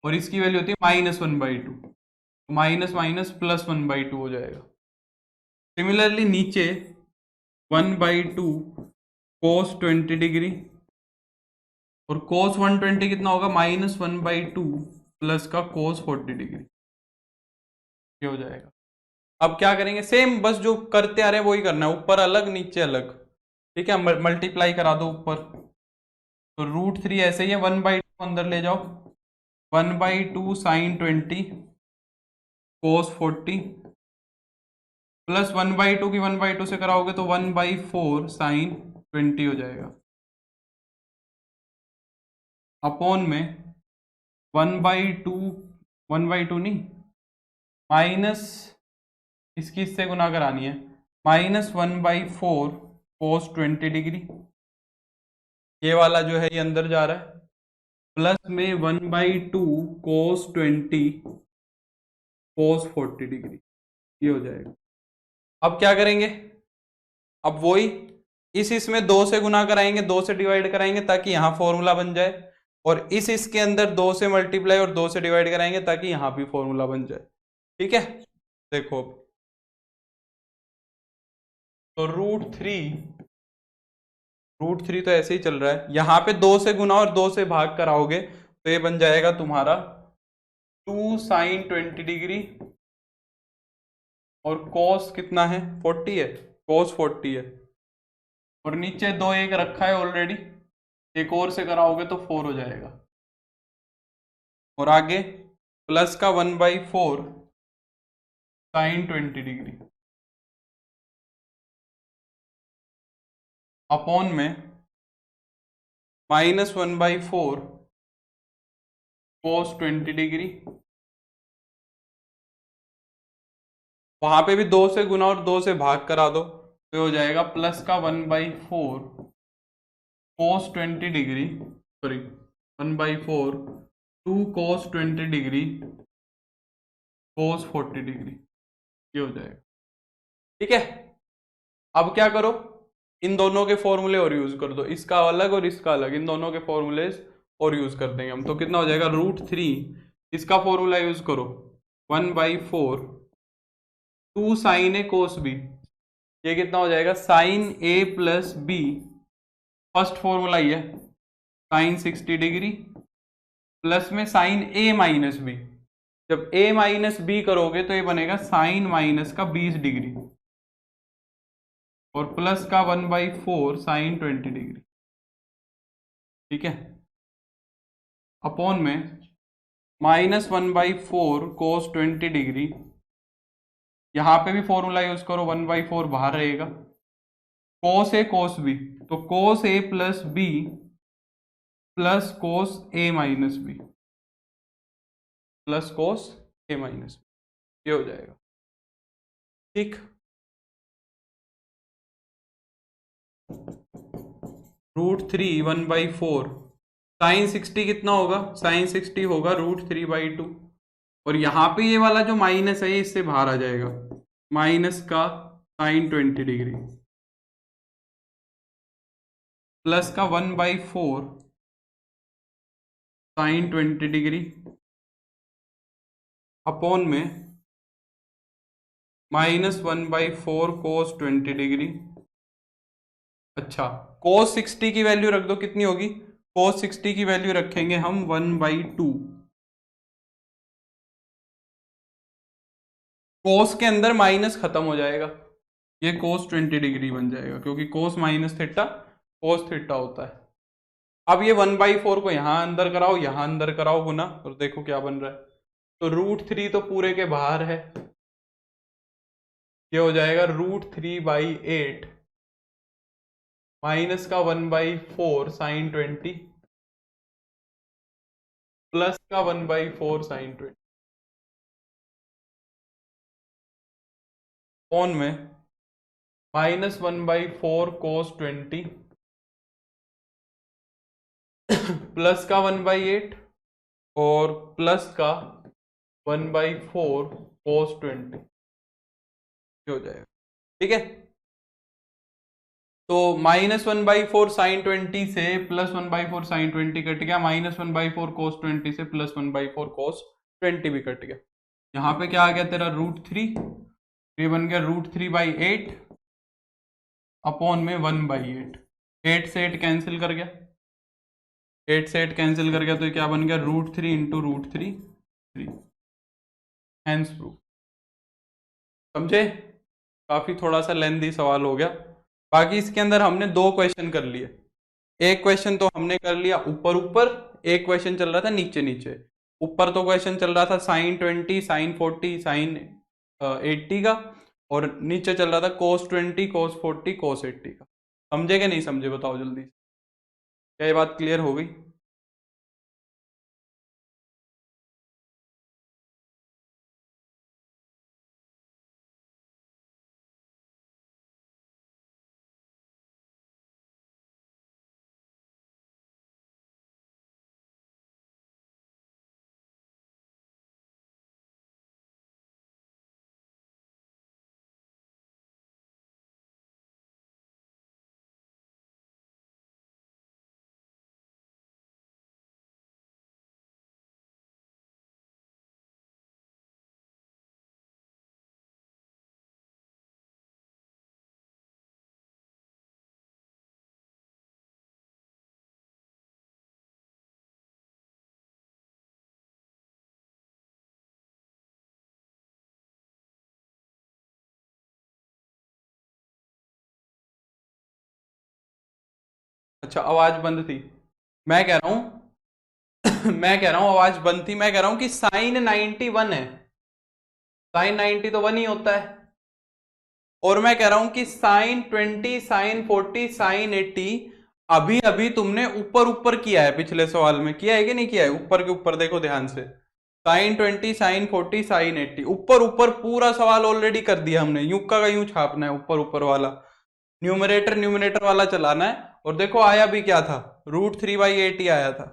और इसकी वैल्यू होती है -1/2, माइनस माइनस प्लस 1/2 हो जाएगा। सिमिलरली नीचे 1/2 कोस 20 डिग्री, और कोस 120 कितना होगा, -1/2 प्लस का कोस 40 डिग्री, ये हो जाएगा। अब क्या करेंगे, सेम बस जो करते आ रहे हैं वही करना है, ऊपर अलग नीचे अलग, ठीक है। मल्टीप्लाई करा दो ऊपर, तो √3 ऐसे ही है, 1/2 अंदर ले जाओ, 1/2 साइन 20 कोस 40 प्लस 1/2 की 1/2 से कराओगे तो 1/4 साइन 20 हो जाएगा, अपॉन में 1/2, 1/2 नहीं, माइनस इसकी इससे गुना करानी है, -1/4 कोस 20 डिग्री, ये वाला जो है ये अंदर जा रहा है, प्लस में 1/2 कोस 20 कोस 40 डिग्री, ये हो जाएगा। अब क्या करेंगे, अब वही इसमें 2 से गुना कराएंगे, 2 से डिवाइड कराएंगे ताकि यहां फॉर्मूला बन जाए, और इसके अंदर 2 से मल्टीप्लाई और 2 से डिवाइड कराएंगे ताकि यहां भी फॉर्मूला बन जाए, ठीक है। देखो तो √3 तो ऐसे ही चल रहा है, यहां पे 2 से गुना और 2 से भाग कराओगे तो ये बन जाएगा तुम्हारा 2 साइन 20 डिग्री, और कॉस कितना है, 40 है, कॉस 40 है, और नीचे 2 एक रखा है ऑलरेडी, एक और से कराओगे तो 4 हो जाएगा, और आगे प्लस का 1/4 साइन 20 डिग्री, अपॉन में -1/4 कोस 20 डिग्री, वहां पे भी 2 से गुना और 2 से भाग करा दो तो हो जाएगा प्लस का 1/4 कोस 20 डिग्री, सॉरी 1/4 2 कोस 20 डिग्री कोस 40 डिग्री, ये हो जाएगा, ठीक है। अब क्या करो, इन दोनों के फॉर्मूले और यूज कर दो, इसका अलग और इसका अलग, इन दोनों के फॉर्मूले और यूज कर देंगे हम। तो कितना हो जाएगा, √3, इसका फॉर्मूला यूज करो, 1/4 2 साइन ए कोस बी, ये कितना हो जाएगा, sign A plus B, first formula ये है, साइन 60 डिग्री प्लस में साइन ए माइनस बी। जब ए माइनस बी करोगे तो ये बनेगा साइन माइनस का 20 डिग्री और प्लस का 1/4 साइन 20 डिग्री, ठीक है, अपॉन में माइनस 1/4 कोस 20 डिग्री, यहां पे भी फॉर्मूला यूज करो, 1/4 बाहर रहेगा, कोस ए कोस बी, तो कोस ए plus B plus cos A minus B, plus cos A minus B, ये हो जाएगा, ठीक। √3 1/4, साइन 60 कितना होगा, साइन 60 होगा √3/2, और यहां पे ये वाला जो माइनस है ये इससे बाहर आ जाएगा, माइनस का साइन 20 डिग्री प्लस का 1/4 साइन 20 डिग्री अपॉन में माइनस 1/4 कोस 20 डिग्री। अच्छा, कोस 60 की वैल्यू रख दो, कितनी होगी, कोस 60 की वैल्यू रखेंगे हम 1/2, कोस के अंदर माइनस खत्म हो जाएगा, ये कोस 20 डिग्री बन जाएगा, क्योंकि कोस माइनस थीटा कोस थीटा होता है। अब ये 1/4 को यहां अंदर कराओ, यहां अंदर कराओ गुना, और देखो क्या बन रहा है, तो √3 तो पूरे के बाहर है, ये हो जाएगा √3/8 माइनस का 1/4 साइन 20 प्लस का 1/4 साइन 20 ऑन में माइनस 1/4 कोस 20 प्लस का 1/8 और प्लस का 1/4 कोस 20 हो जाएगा, ठीक है। तो माइनस 1/4 साइन 20 से प्लस 1/4 साइन 20 कट गया, माइनस 1/4 कोस 20 से प्लस 1/4 कोस 20 भी कट गया, यहाँ पे क्या आ गया तेरा √3, ये बन गया √3/8 अपॉन में 1/8, 8 से 8 कैंसिल कर गया, 8 से 8 कैंसिल कर गया, तो ये क्या बन गया, √3 इंटू √3, 3, हैंस प्रूफ। समझे, काफी थोड़ा सा लेंथी सवाल हो गया। बाकी इसके अंदर हमने 2 क्वेश्चन कर लिए, एक क्वेश्चन तो हमने कर लिया ऊपर ऊपर, एक क्वेश्चन चल रहा था नीचे नीचे। ऊपर तो क्वेश्चन चल रहा था साइन 20 साइन 40 साइन 80 का, और नीचे चल रहा था कोस 20 कोस 40 कोस 80 का। समझे कि नहीं समझे, बताओ जल्दी, क्या ये बात क्लियर हो गई? अच्छा, आवाज बंद थी, मैं कह रहा हूं मैं कह रहा हूं आवाज बंद थी, मैं कह रहा हूं कि साइन 91 है, साइन 90 तो 1 ही होता है, और मैं कह रहा हूं कि साइन 20 साइन 40 साइन 80 अभी अभी तुमने ऊपर ऊपर किया है, पिछले सवाल में किया है कि नहीं किया है, ऊपर के ऊपर देखो ध्यान से, साइन 20 साइन 40 साइन 80 ऊपर ऊपर पूरा सवाल ऑलरेडी कर दिया हमने, यूं का यूं छापना है, ऊपर ऊपर वाला न्यूमरेटर न्यूमरेटर वाला चलाना है, और देखो आया भी क्या था, √3/8 ही आया था,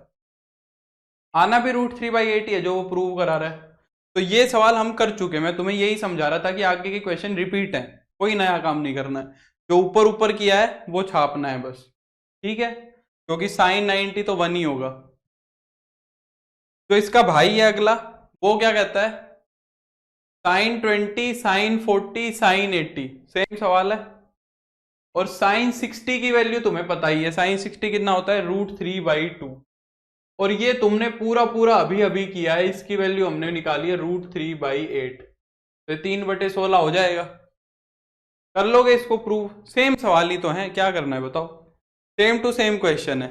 आना भी √3/8 है जो वो प्रूव करा रहा है। तो ये सवाल हम कर चुके, मैं तुम्हें यही समझा रहा था कि आगे के क्वेश्चन रिपीट है, कोई नया काम नहीं करना है, जो ऊपर ऊपर किया है वो छापना है बस, ठीक है, क्योंकि साइन 90 तो 1 ही होगा। तो इसका भाई है अगला, वो क्या कहता है, साइन 20 साइन 40 साइन 80, सेम सवाल है, और साइन 60 की वैल्यू तुम्हें पता ही है, साइन 60 कितना होता है, √3/2। और ये तुमने पूरा पूरा अभी अभी किया है, इसकी वैल्यू हमने निकाली है √3/8, तो 3/16 हो जाएगा। कर लोगे इसको प्रूव? सेम सवाल ही तो है, क्या करना है बताओ, सेम टू सेम क्वेश्चन है।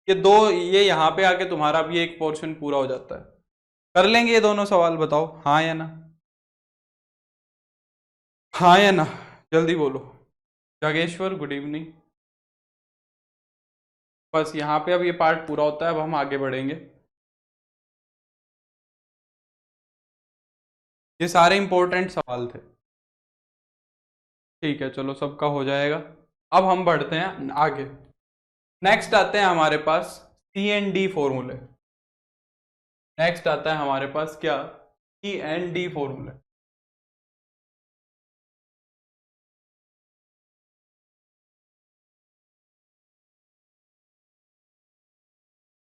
ये दो, ये यहाँ पे आके तुम्हारा भी एक पोर्शन पूरा हो जाता है। कर लेंगे ये दोनों सवाल, बताओ हाँ या ना, हाँ या ना, जल्दी बोलो। Jageshwar good evening. बस यहाँ पे अब ये पार्ट पूरा होता है, अब हम आगे बढ़ेंगे। ये सारे इंपॉर्टेंट सवाल थे। ठीक है चलो, सबका हो जाएगा। अब हम बढ़ते हैं आगे। नेक्स्ट आते हैं हमारे पास C&D फॉर्मूले। नेक्स्ट आता है हमारे पास क्या, C&D फॉर्मूले।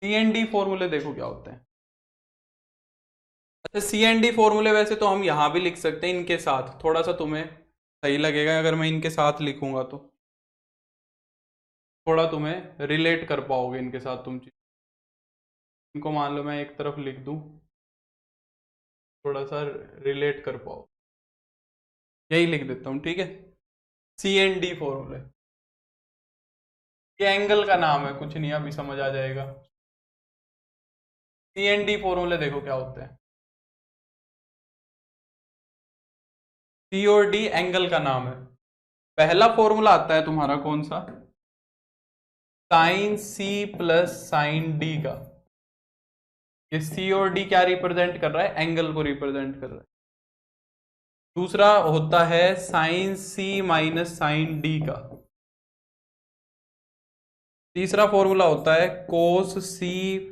C&D फॉर्मूले देखो क्या होते हैं। अच्छा, C&D फॉर्मूले वैसे तो हम यहां भी लिख सकते हैं इनके साथ, थोड़ा सा तुम्हें सही लगेगा अगर मैं इनके साथ लिखूंगा, तो थोड़ा तुम्हें रिलेट कर पाओगे इनके साथ तुम चीज। इनको मान लो मैं एक तरफ लिख दूं, थोड़ा सा रिलेट कर पाओ, यही लिख देता हूं, ठीक है। C&D फॉर्मूले, ये एंगल का नाम है, कुछ नहीं, अभी समझ आ जाएगा। C&D फॉर्मूले देखो क्या होते हैं। C और D एंगल का नाम है। पहला फॉर्मूला आता है तुम्हारा कौन सा, sine C plus sine D का। ये C और D क्या रिप्रेजेंट कर रहा है, एंगल को रिप्रेजेंट कर रहा है। दूसरा होता है sine C minus sine D का। तीसरा फॉर्मूला होता है cos C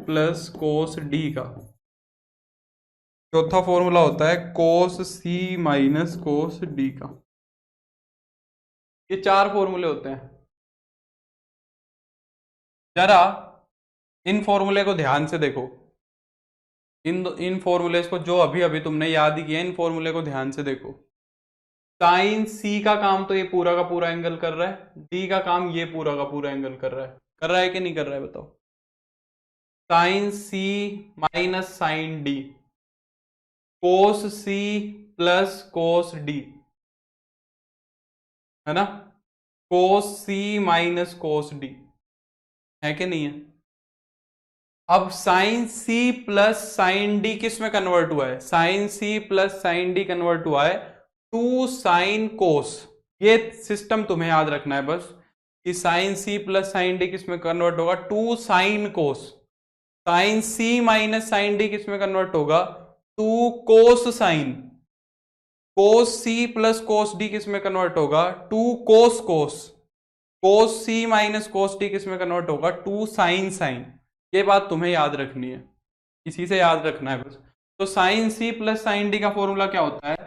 plus cos D का। चौथा फॉर्मूला होता है cos C minus cos D का। ये चार फॉर्मूले होते हैं। जरा इन फॉर्मूले को ध्यान से देखो, इन फॉर्मूले को जो अभी अभी तुमने याद ही किया, इन फॉर्मूले को ध्यान से देखो। साइन C का काम तो ये पूरा का पूरा एंगल कर रहा है, D का काम ये पूरा का पूरा एंगल कर रहा है कि नहीं कर रहा है बताओ। Sine C minus sine D, cos C plus cos D, है ना, cos C minus cos D, है कि नहीं है। अब sine C plus sine D किस में कन्वर्ट हुआ है, sine C plus sine D convert हुआ है टू साइन कोस। ये सिस्टम तुम्हें याद रखना है बस, कि sine C plus sine D किस में कन्वर्ट होगा, two sine cos. Sine C minus sine D किस में कन्वर्ट होगा, two cos sine. Cos C plus cos D किस में कन्वर्ट होगा, two cos cos. Cos C minus cos D किस में कन्वर्ट होगा, टू साइन साइन। ये बात तुम्हें याद रखनी है, इसी से याद रखना है बस। तो sine C plus sine D का फॉर्मूला क्या होता है,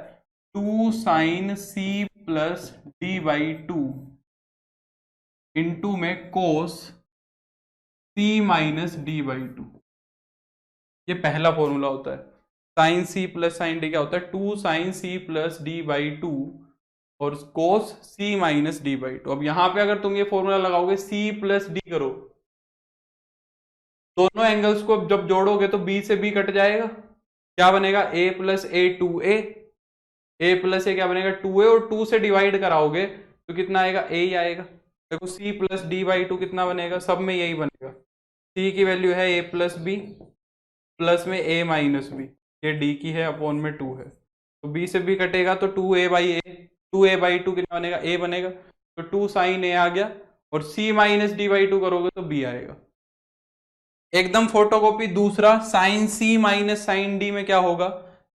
two sine C plus D/2 into में कोस C माइनस D/2। ये पहला फॉर्मूला होता है। Sine C plus sine D क्या होता है, two sine C plus D/2 और कोस C माइनस D/2। अब यहां पे अगर तुम ये फॉर्मूला लगाओगे, C प्लस D करो, दोनों एंगल्स को जब जोड़ोगे तो B से B कट जाएगा, क्या बनेगा, A plus A 2A, A plus A क्या बनेगा 2A, और 2 से डिवाइड कराओगे तो कितना आएगा, A ही आएगा। देखो C प्लस D/2 कितना बनेगा, सब में यही बनेगा। C की वैल्यू है A प्लस B, प्लस में A माइनस B, ये D की है, अपॉन में 2 है, तो B से B कटेगा तो 2A/A, 2A/2 कितना बनेगा, A बनेगा, तो 2 साइन A आ गया, और C माइनस D/2 करोगे तो B आएगा। एकदम फोटोकॉपी। दूसरा sine C minus sine D में क्या होगा,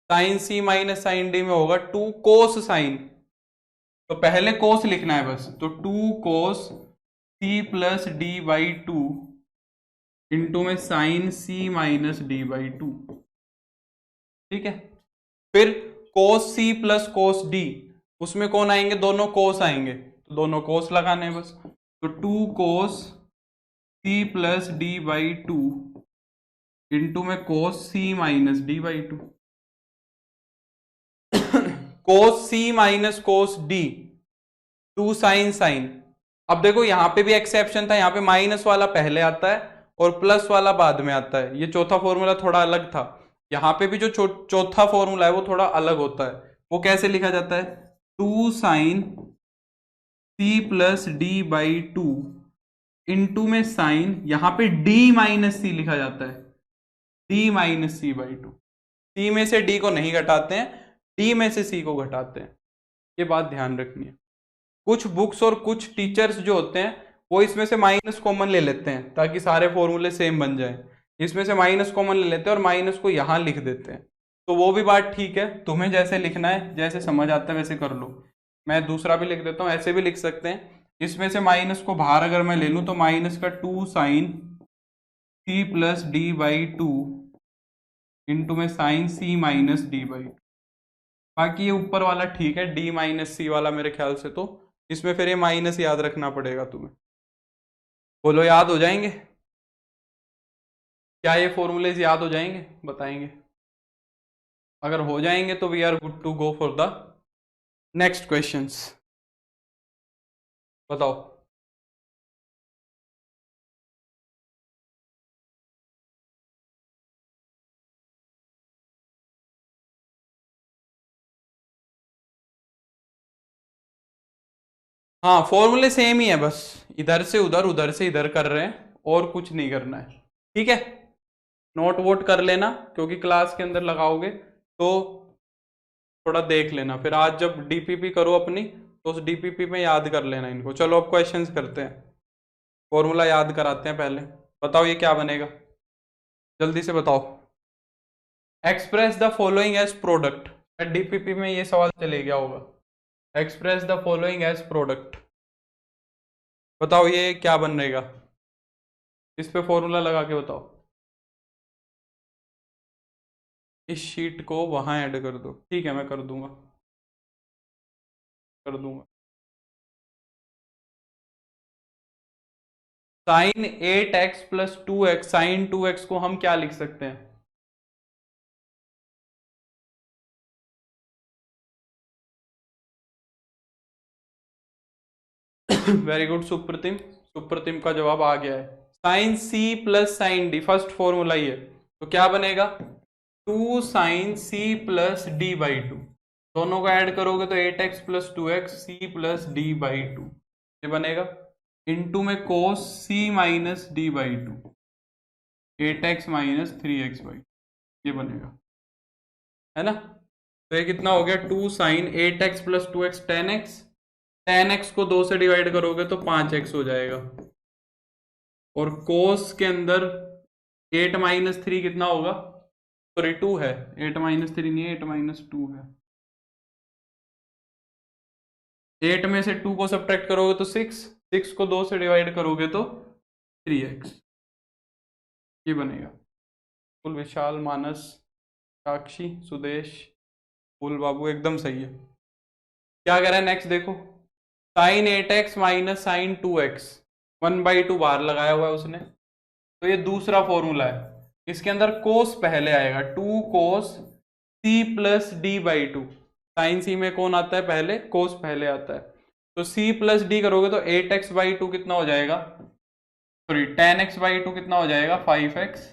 sine C minus sine D में होगा टू कोस साइन। तो पहले कोस लिखना है बस, तो two cos C plus D/2 into में साइन C माइनस D/2, ठीक है। फिर cos C plus cos D, उसमें कौन आएंगे, दोनों कोस आएंगे, तो दोनों कोस लगाने हैं बस, तो two cos C plus D/2 into में cos C minus D/2। Cos C minus cos D, 2 sine sine. अब देखो यहाँ पे भी एक्सेप्शन था, यहाँ पे माइनस वाला पहले आता है और प्लस वाला बाद में आता है। ये चौथा फॉर्मूला थोड़ा अलग था। यहाँ पे भी जो चौथा फॉर्मूला है वो थोड़ा अलग होता है। वो कैसे लिखा जाता है? 2 sine C plus D by 2 into में साइन, यहाँ पे डी माइनस सी लिखा जाता है, D minus C by 2। C में से डी को नहीं घटाते हैं, डी में से सी को घटाते हैं। ये बात ध्यान रखनी है। कुछ बुक्स और कुछ टीचर्स जो होते हैं वो इसमें से माइनस कॉमन ले लेते हैं ताकि सारे फॉर्मूले सेम बन जाए। इसमें से माइनस कॉमन ले लेते हैं और माइनस को यहां लिख देते हैं। तो वो भी बात ठीक है, तुम्हें जैसे लिखना है, जैसे समझ आता है वैसे कर लो। मैं दूसरा भी लिख देता हूँ, ऐसे भी लिख सकते हैं। इसमें से माइनस को बाहर अगर मैं ले लूँ तो माइनस का 2 sine C plus D by 2 into में sine C minus D by. बाकी ये ऊपर वाला ठीक है, डी माइनस सी वाला मेरे ख्याल से तो इसमें फिर ये माइनस याद रखना पड़ेगा तुम्हें। बोलो याद हो जाएंगे? क्या ये फॉर्मूलेज याद हो जाएंगे? बताएंगे। अगर हो जाएंगे तो we are good to go for the next questions. बताओ। हाँ, फॉर्मूले सेम ही है, बस इधर से उधर उधर से इधर कर रहे हैं और कुछ नहीं करना है। ठीक है, नोट वोट कर लेना क्योंकि क्लास के अंदर लगाओगे तो थोड़ा देख लेना, फिर आज जब डीपीपी करो अपनी तो उस डीपीपी में याद कर लेना इनको। चलो अब क्वेश्चंस करते हैं, फॉर्मूला याद कराते हैं पहले। बताओ ये क्या बनेगा, जल्दी से बताओ। Express the following as product. DPP में ये सवाल चले गया होगा। Express the following as product. बताओ ये क्या बन रहेगा, इस पे फॉर्मूला लगा के बताओ। इस शीट को वहां ऐड कर दो। ठीक है, मैं कर दूंगा, कर दूंगा। Sign 8x plus 2x, sign 2x को हम क्या लिख सकते हैं? वेरी गुड सुप्रतिम, सुप्रतिम का जवाब आ गया है। Sine c plus sine D, first formula ही है, तो क्या बनेगा? 2 sine c plus D by 2। दोनों को ऐड करोगे तो 8x plus 2x C plus D by 2 ये बनेगा। इंटू में cos c minus D by 2 8x minus 3x by, ये बनेगा, है ना? तो ये कितना हो गया? 2 sign 8x plus 2x 10x, 10x को 2 से डिवाइड करोगे तो 5x हो जाएगा। और कोस के अंदर 8 माइनस 3 कितना होगा? सॉरी 2 है, 8 माइनस 3 नहीं है, 8 माइनस 2 है। 8 में से 2 को सब्ट्रैक्ट करोगे तो 6, 6 को 2 से डिवाइड करोगे तो 3x, ये बनेगा। कुल विशाल, मानस, साक्षी, सुदेश, फूल बाबू एकदम सही है। क्या कह रहा है नेक्स्ट देखो, sign 8x minus sine 2x, 1/2 बाहर लगाया हुआ है उसने, तो ये दूसरा फॉर्मूला है। इसके अंदर कोस पहले आएगा, 2 cos c plus D by 2। Sine C में कौन आता है पहले? कोस पहले आता है। तो c प्लस डी करोगे तो 8x बाई 2 कितना हो जाएगा? सॉरी 10x बाई 2 कितना हो जाएगा? 5x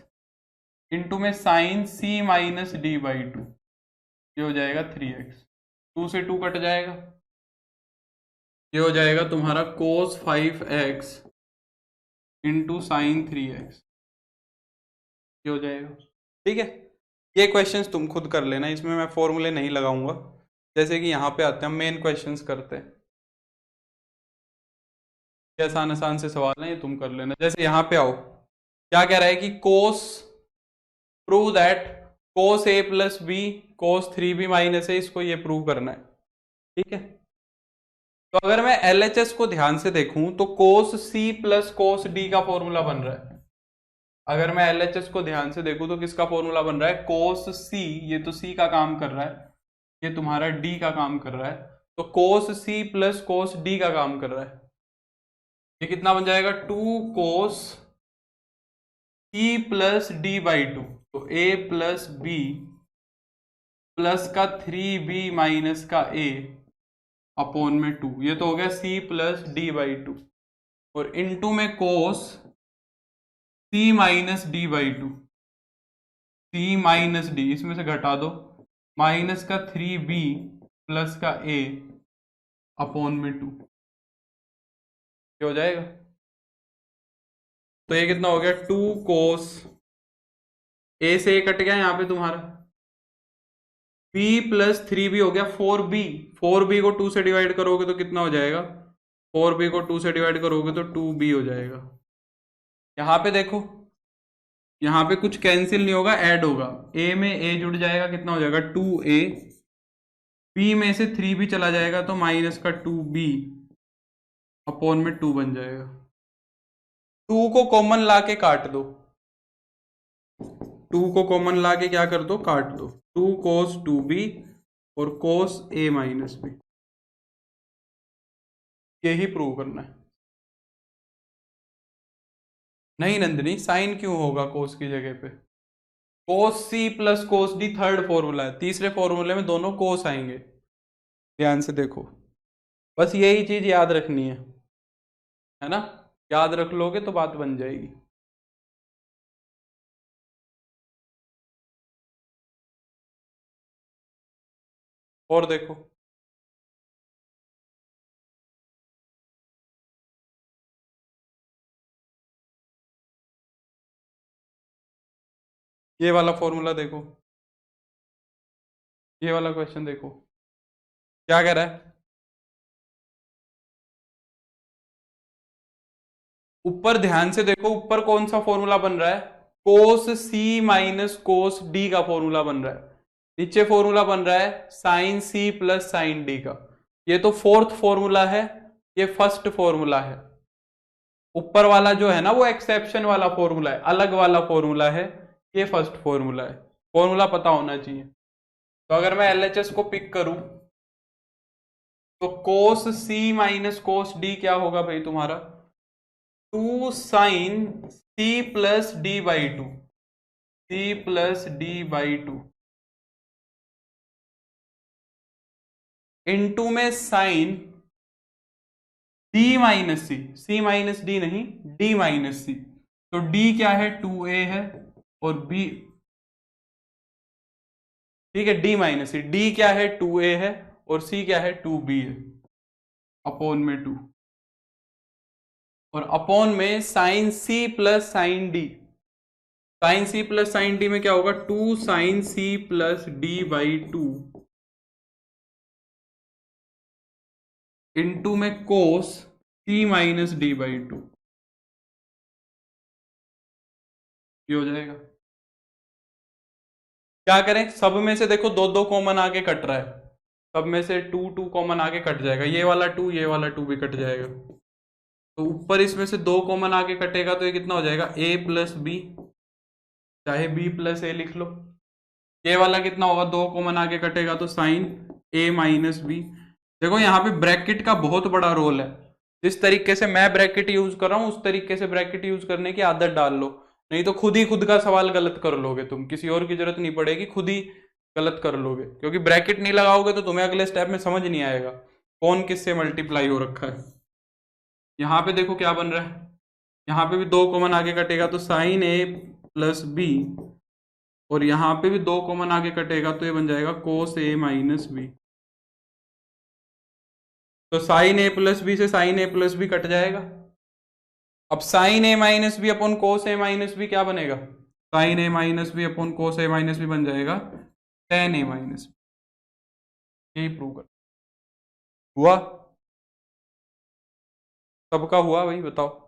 इंटू में sine c minus D by 2, ये हो जाएगा 3x। 2 से 2 कट जाएगा, ये हो जाएगा तुम्हारा कोस 5x इंटू साइन 3x, ये हो जाएगा। ठीक है, ये क्वेश्चंस तुम खुद कर लेना, इसमें मैं फॉर्मूले नहीं लगाऊंगा। जैसे कि यहाँ पे आते हैं, हम मेन क्वेश्चंस करते हैं। आसान आसान से सवाल है, ये तुम कर लेना। जैसे यहाँ पे आओ, क्या कह रहा है कि cos prove that cos a plus B cos 3b minus है, इसको ये प्रूव करना है। ठीक है, तो अगर मैं LHS को ध्यान से देखूं तो कोस c प्लस कोस d का फॉर्मूला बन रहा है। अगर मैं LHS को ध्यान से देखूं तो किसका फॉर्मूला बन रहा है? कोस c, ये तो c का काम कर रहा है, ये तुम्हारा d का काम कर रहा है, तो कोस c प्लस कोस d का काम कर रहा है। ये कितना बन जाएगा? 2 cos c plus D by 2, तो a प्लस बी प्लस का 3b माइनस का a अपॉन में 2, ये तो हो गया c plus D by two, और इनटू में cos c minus D by to, c minus D, इसमें से घटा दो, माइनस का 3b प्लस का a अपॉन में 2, क्या हो जाएगा? तो ये कितना हो गया, 2 कोस, a से a कट गया यहाँ पे तुम्हारा, b प्लस 3b हो गया 4b, 4b को 2 से डिवाइड करोगे तो कितना हो जाएगा, 4b को 2 से डिवाइड करोगे तो 2b हो जाएगा। यहाँ पे देखो, यहाँ पे कुछ कैंसिल नहीं होगा, ऐड होगा, a में a जुड़ जाएगा, कितना हो जाएगा 2a, b में से 3b चला जाएगा तो माइनस का 2b अपॉन में 2 बन जाएगा। 2 को कॉमन ला के काट दो, 2 को कॉमन ला के क्या कर दो, काट दो, 2 कोस 2b और कोस a माइनस बी, यही प्रूव करना है। नहीं नंदिनी, साइन क्यों होगा कोस की जगह पे, cos C plus cos D third formula है, तीसरे फॉर्मूले में दोनों कोस आएंगे, ध्यान से देखो, बस यही चीज याद रखनी है ना, याद रख लोगे तो बात बन जाएगी। और देखो, ये वाला फॉर्मूला देखो, ये वाला क्वेश्चन देखो क्या कह रहा है, ऊपर ध्यान से देखो, ऊपर कौन सा फॉर्मूला बन रहा है, cos C minus cos D का फॉर्मूला बन रहा है, नीचे फॉर्मूला बन रहा है sine C plus sine D का, ये तो फोर्थ फॉर्मूला है, ये फर्स्ट फॉर्मूला है, ऊपर वाला जो है ना वो एक्सेप्शन वाला फॉर्मूला है, अलग वाला फॉर्मूला है, ये फर्स्ट फॉर्मूला है, फॉर्मूला पता होना चाहिए। तो अगर मैं एलएचएस को पिक करूं तो कोस सी माइनस कोस डी क्या होगा भाई तुम्हारा, 2 sine C plus D by two, C plus D by two into में sine D minus C, C minus D नहीं, डी माइनस सी, तो डी क्या है 2a है, और बी, ठीक है, डी माइनस सी, डी क्या है 2a है, और सी क्या है 2b है, अपॉन में 2, और अपॉन में sine C plus sine D, sine C plus sine D में क्या होगा, 2 sine C plus D by two into में cos C minus D by two, ये हो जाएगा। क्या करें, सब में से देखो दो दो कॉमन आके कट रहा है, सब में से 2 2 कॉमन आके कट जाएगा, ये वाला 2 ये वाला 2 भी कट जाएगा, तो ऊपर इसमें से 2 कॉमन आके कटेगा तो ये कितना हो जाएगा, a प्लस बी, चाहे b प्लस ए लिख लो, ये वाला कितना होगा, 2 कॉमन आके कटेगा तो साइन a माइनस बी। देखो यहाँ पे ब्रैकेट का बहुत बड़ा रोल है, जिस तरीके से मैं ब्रैकेट यूज कर रहा हूं उस तरीके से ब्रैकेट यूज करने की आदत डाल लो, नहीं तो खुद ही खुद का सवाल गलत कर लोगे तुम, किसी और की जरूरत नहीं पड़ेगी, खुद ही गलत कर लोगे, क्योंकि ब्रैकेट नहीं लगाओगे तो तुम्हें अगले स्टेप में समझ नहीं आएगा कौन किससे मल्टीप्लाई हो रखा है। यहाँ पे देखो क्या बन रहा है, यहाँ पे भी 2 कॉमन आगे कटेगा तो साइन ए प्लस बी, और यहाँ पे भी 2 कॉमन आगे कटेगा तो ये बन जाएगा कोस ए माइनस बी, तो साइन ए प्लस बी से sign A plus B cut जाएगा, अब sign A minus B upon cos A minus B क्या बनेगा, sign A minus B upon cos A minus B बन जाएगा टेन ए minus B, यही prove कर हुआ, सबका हुआ भाई बताओ।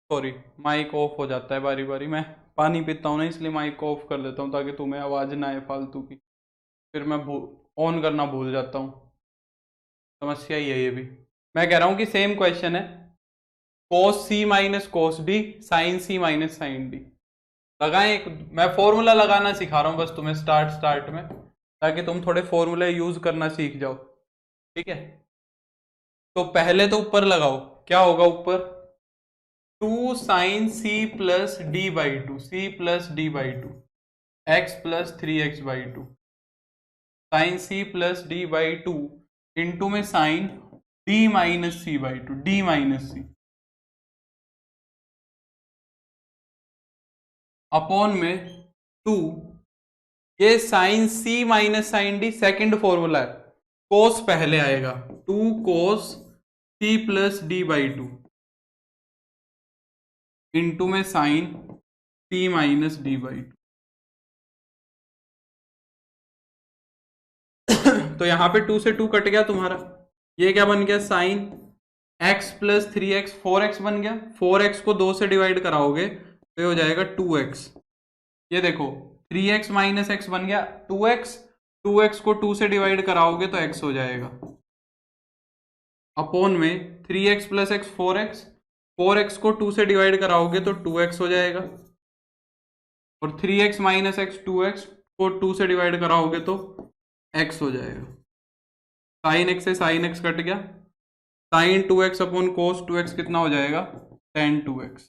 सॉरी, माइक ऑफ हो जाता है बारी बारी, मैं पानी पीता हूँ ना, इसलिए माइक ऑफ कर देता हूँ ताकि तुम्हें आवाज़ ना आए फालतू की, फिर मैं ऑन करना भूल जाता हूँ। समस्या ही है ये भी। मैं कह रहा हूँ कि सेम क्वेश्चन है, cos C minus cos D sine C minus sine D. लगाएं एक, मैं फॉर्मूला लगाना सिखा रहा हूँ बस तुम्हें स्टार्ट में, ताकि तुम थोड़े फॉर्मूले यूज करना सीख जाओ। ठीक है, तो पहले तो ऊपर लगाओ, क्या होगा ऊपर, 2 sine C plus D by two, C plus D by two, x plus 3x by two, sine C plus D by two into में sine D minus C by two, D minus C upon में 2, ये sine C minus sine D second formula है, cos पहले आएगा, 2 cos C plus D by two into में sine C minus D by two. तो यहां पे 2 से 2 कट गया तुम्हारा, ये क्या बन गया, sign x plus 3x, 4x बन गया, 4x को 2 से डिवाइड कराओगे तो ये हो जाएगा 2x। ये देखो 3x माइनस एक्स बन गया 2x, 2x को 2 से डिवाइड कराओगे तो x हो जाएगा, अपॉन में 3x plus x 4x, 4x को 2 से डिवाइड कराओगे तो 2x हो जाएगा, और 3x माइनस एक्स 2x को 2 से डिवाइड कराओगे तो x हो जाएगा। साइन x से साइन x कट गया, sine 2x upon cos 2x कितना हो जाएगा, tan 2x।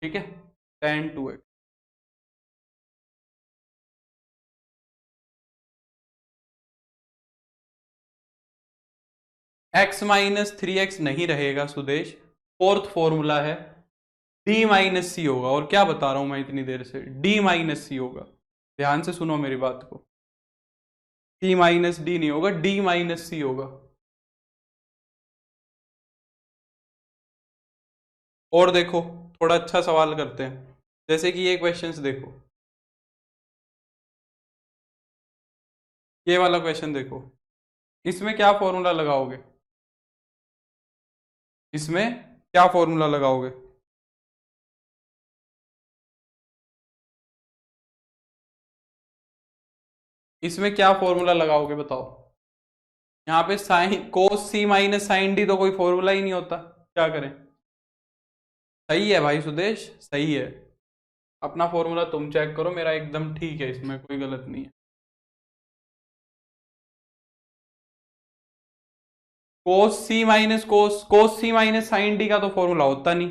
ठीक है, tan 2x। x minus 3x नहीं रहेगा सुदेश, फोर्थ फॉर्मूला है d माइनस सी होगा, और क्या बता रहा हूं मैं इतनी देर से, d माइनस सी होगा, ध्यान से सुनो मेरी बात को, c माइनस डी नहीं होगा, d माइनस सी होगा। और देखो थोड़ा अच्छा सवाल करते हैं, जैसे कि ये क्वेश्चंस देखो, ये वाला क्वेश्चन देखो, इसमें क्या फॉर्मूला लगाओगे, इसमें क्या फॉर्मूला लगाओगे, इसमें क्या फॉर्मूला लगाओगे बताओ। यहाँ पे sine cos C minus sine D तो कोई फॉर्मूला ही नहीं होता, क्या करें। सही है भाई सुदेश, सही है, अपना फॉर्मूला तुम चेक करो, मेरा एकदम ठीक है, इसमें कोई गलत नहीं है। कोस सी माइनस कोस सी माइनस साइन डी का तो फॉर्मूला होता नहीं,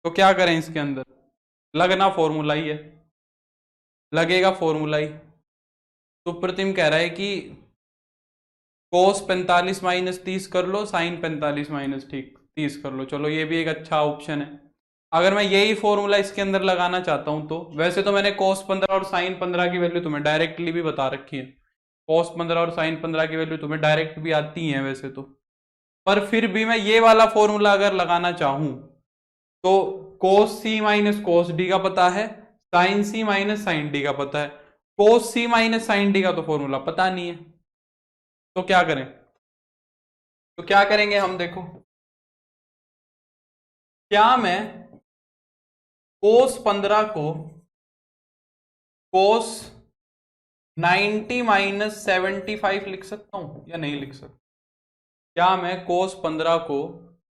तो क्या करें इसके अंदर, लगना फॉर्मूला ही है, लगेगा फॉर्मूला ही। सुप्रतिम कह रहा है कि कोस 45 माइनस 30 कर लो, साइन 45 माइनस ठीक 30 कर लो, चलो ये भी एक अच्छा ऑप्शन है। अगर मैं यही फॉर्मूला इसके अंदर लगाना चाहता हूं तो वैसे तो मैंने कोस 15 और साइन 15 की वैल्यू तुम्हें डायरेक्टली भी बता रखी है, कोस 15 और साइन 15 की वैल्यू तुम्हें डायरेक्ट भी आती है वैसे तो, पर फिर भी मैं ये वाला फॉर्मूला अगर लगाना चाहूं तो कोस सी माइनस कोस डी का पता है, sine C minus sine D का पता है, cos C minus sine D का तो फॉर्मूला पता नहीं है, तो क्या करें, तो क्या करेंगे हम देखो, क्या मैं कोस 15 को कोस 90 माइनस 75 लिख सकता हूं या नहीं लिख सकता, क्या मैं कोस 15 को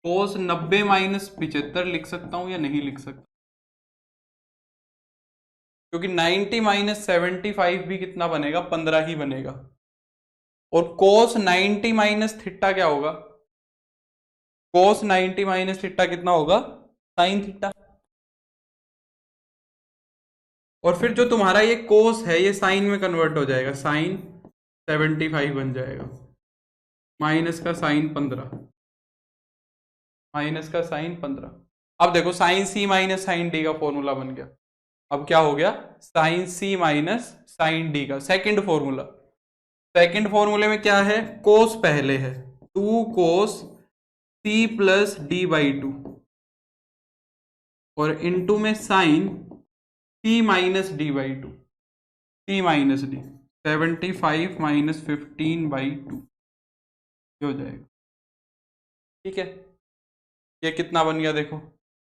कोस 90 माइनस 75 लिख सकता हूं या नहीं लिख सकता, क्योंकि 90 माइनस 75 भी कितना बनेगा, 15 ही बनेगा, और कोस 90 माइनस थीटा क्या होगा, कोस 90 माइनस थीटा कितना होगा, साइन थीटा, और फिर जो तुम्हारा ये कोस है ये साइन में कन्वर्ट हो जाएगा, साइन 75 बन जाएगा, माइनस का साइन 15, माइनस का साइन 15। अब देखो sine C minus sine D का फॉर्मूला बन गया, अब क्या हो गया, sine C minus sine D का सेकंड फॉर्मूला, सेकंड फॉर्मूले में क्या है, कोस पहले है, 2 cos C plus D by two, और इनटू में sine C minus D by two, C minus D 75 minus 15 by two हो जाएगा। ठीक है, ये कितना बन गया देखो,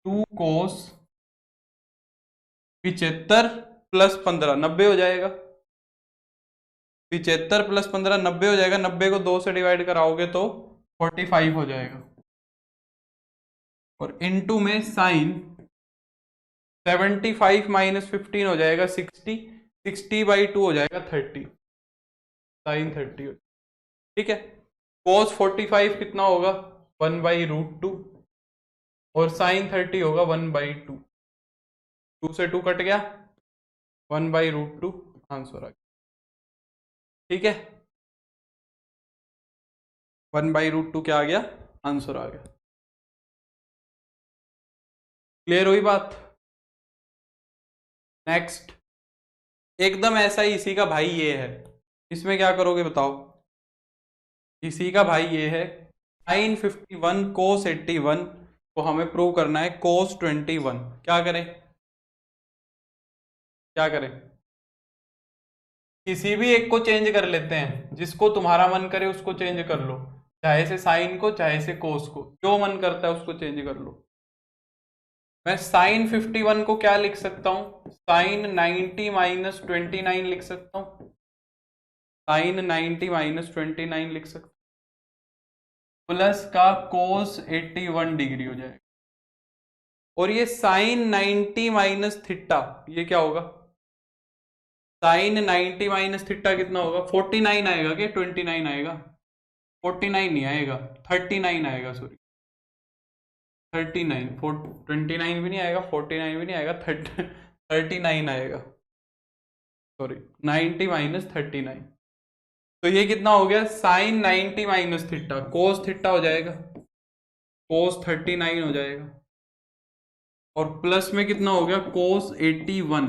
2 cos 75 प्लस 15 90 हो जाएगा। 75 प्लस 15 90 हो जाएगा। 90 को 2 से डिवाइड कराओगे तो 45 हो जाएगा। और इनटू में साइन 75 माइनस 15 हो जाएगा 60। 60/2 हो जाएगा 30। साइन 30 ठीक है। cos 45 कितना होगा 1/√2 और साइन 30 होगा 1/2। 2 से 2 कट गया, 1/√2 आंसर आ गया। ठीक है, 1/√2 क्या आ गया, आंसर आ गया। क्लियर हुई बात। नेक्स्ट, एकदम ऐसा ही इसी का भाई ये है, इसमें क्या करोगे बताओ। इसी का भाई ये है sin 51 cos 81 को हमें प्रूव करना है cos 21। क्या करें, क्या करें, किसी भी एक को चेंज कर लेते हैं, जिसको तुम्हारा मन करे उसको चेंज कर लो, चाहे से साइन को चाहे से कोस को, जो मन करता है उसको चेंज कर लो। मैं साइन 51 को क्या लिख सकता हूं, साइन 90 माइनस 29 लिख सकता हूं। साइन 90 माइनस 29 लिख सकता हूं, प्लस का कोस 81 डिग्री हो जाएगा। और ये साइन 90 माइनस थीटा, ये क्या होगा, साइन 90 माइनस थीटा कितना होगा, 49 आएगा क्या, 29 आएगा, 49 नहीं आएगा, 39 आएगा, सॉरी 39, 29 भी नहीं आएगा, 49 भी नहीं आएगा, 39 आएगा, सॉरी 90 माइनस 39। तो ये कितना हो गया, sine 90 minus theta, cos theta हो जाएगा, कोस 39 हो जाएगा। और प्लस में कितना हो गया, कोस 81,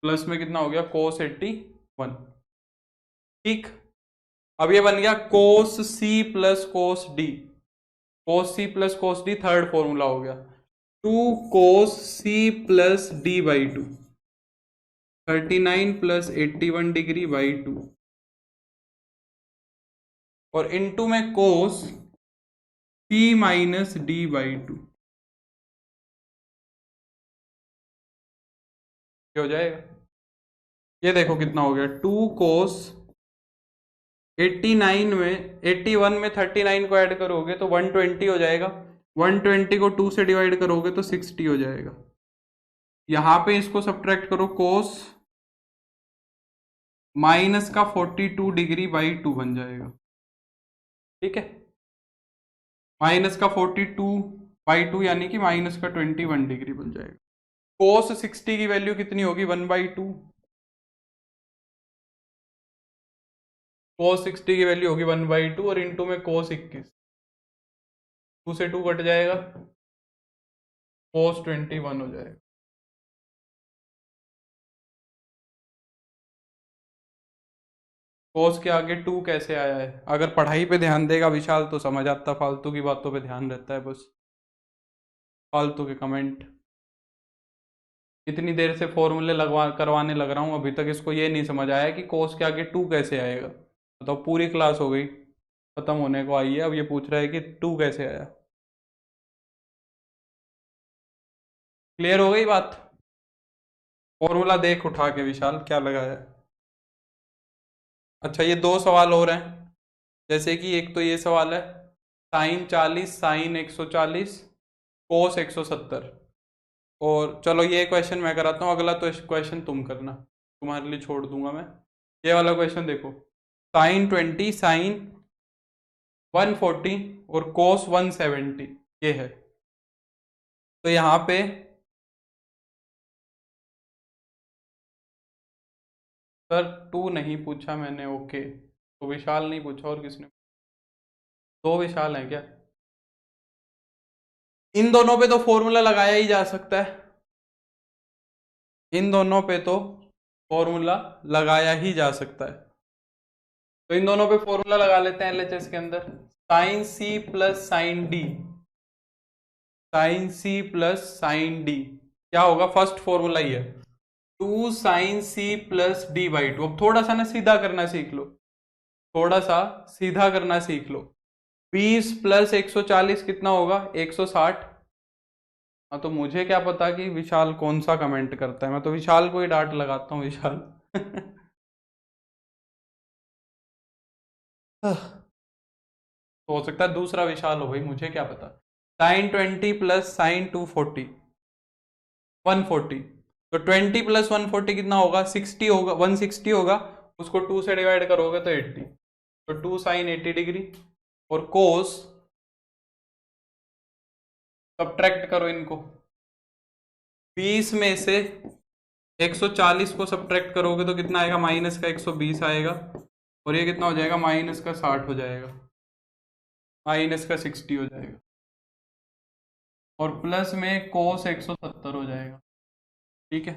प्लस में कितना हो गया, कोस 81। ठीक, अब ये बन गया cos C plus cos D, cos C plus cos D third formula हो गया, 2 cos C plus D/2, 39 plus 81 degree by 2, और इनटू में कोस सी माइनस D/2 क्या हो जाएगा, ये देखो कितना हो गया, 2 कोस 89 में 81 में 39 को ऐड करोगे तो 120 हो जाएगा। 120 को 2 से डिवाइड करोगे तो 60 हो जाएगा। यहां पे इसको सब्ट्रैक्ट करो, कोस माइनस का 42 डिग्री बाई 2 बन जाएगा। ठीक है, माइनस का 42/2 यानी कि माइनस का 21 डिग्री बन जाएगा। कोस 60 की वैल्यू कितनी होगी, 1/2। कोस 60 की वैल्यू होगी 1/2 और इंटू में कोस 21, 2 से 2 कट जाएगा, कोस 21 हो जाएगा। कोस के आगे 2 कैसे आया है, अगर पढ़ाई पे ध्यान देगा विशाल तो समझ आता, फालतू की बातों पे ध्यान रहता है बस, फालतू के कमेंट। इतनी देर से फॉर्मूले करवाने लग रहा हूँ, अभी तक इसको ये नहीं समझ आया कि कोस के आगे 2 कैसे आएगा। तो पूरी क्लास हो गई, खत्म होने को आई है, अब ये पूछ रहा है कि 2 कैसे आया। क्लियर हो गई बात। फॉर्मूला देख उठा के विशाल क्या लगाया है। अच्छा, ये 2 सवाल और हैं, जैसे कि एक तो ये सवाल है साइन 40 साइन 140 कोस 170। और चलो ये क्वेश्चन मैं कराता हूँ, अगला तो क्वेश्चन तुम करना, तुम्हारे लिए छोड़ दूंगा मैं। ये वाला क्वेश्चन देखो, साइन 20 साइन 140 और कोस 170 ये है। तो यहाँ पे सर 2 नहीं पूछा मैंने, ओके, तो विशाल नहीं पूछा, और किसने, 2 विशाल हैं क्या। इन दोनों पे तो फॉर्मूला लगाया ही जा सकता है, इन दोनों पे तो फॉर्मूला लगाया ही जा सकता है। तो इन दोनों पे फॉर्मूला लगा लेते हैं एलएचएस के अंदर, sine C plus sine D, sine C plus sine D क्या होगा, फर्स्ट फॉर्मूला ही है 2 साइन सी प्लस D/2। अब थोड़ा सा ना सीधा करना सीख लो, थोड़ा सा सीधा करना सीख लो। 20 प्लस 140 कितना होगा? 160। हाँ, तो मुझे क्या पता कि विशाल कौन सा कमेंट करता है, मैं तो विशाल को ही डांट लगाता हूँ, विशाल। तो हो सकता है दूसरा विशाल हो भाई, मुझे क्या पता। sin 20 plus sin 240, 140। तो 20 प्लस 140 कितना होगा? 60 होगा, 160 होगा। उसको 2 से डिवाइड करोगे तो 80। तो 2 sin 80 डिग्री। और कोस, सब्ट्रैक्ट करो इनको। 20 में से 140 को सब्ट्रैक्ट करोगे तो कितना आएगा? माइनस का 120 आएगा। और ये कितना हो जाएगा? माइनस का 60 हो जाएगा, माइनस का 60 हो जाएगा। और प्लस में कोस 170 हो जाएगा। ठीक है,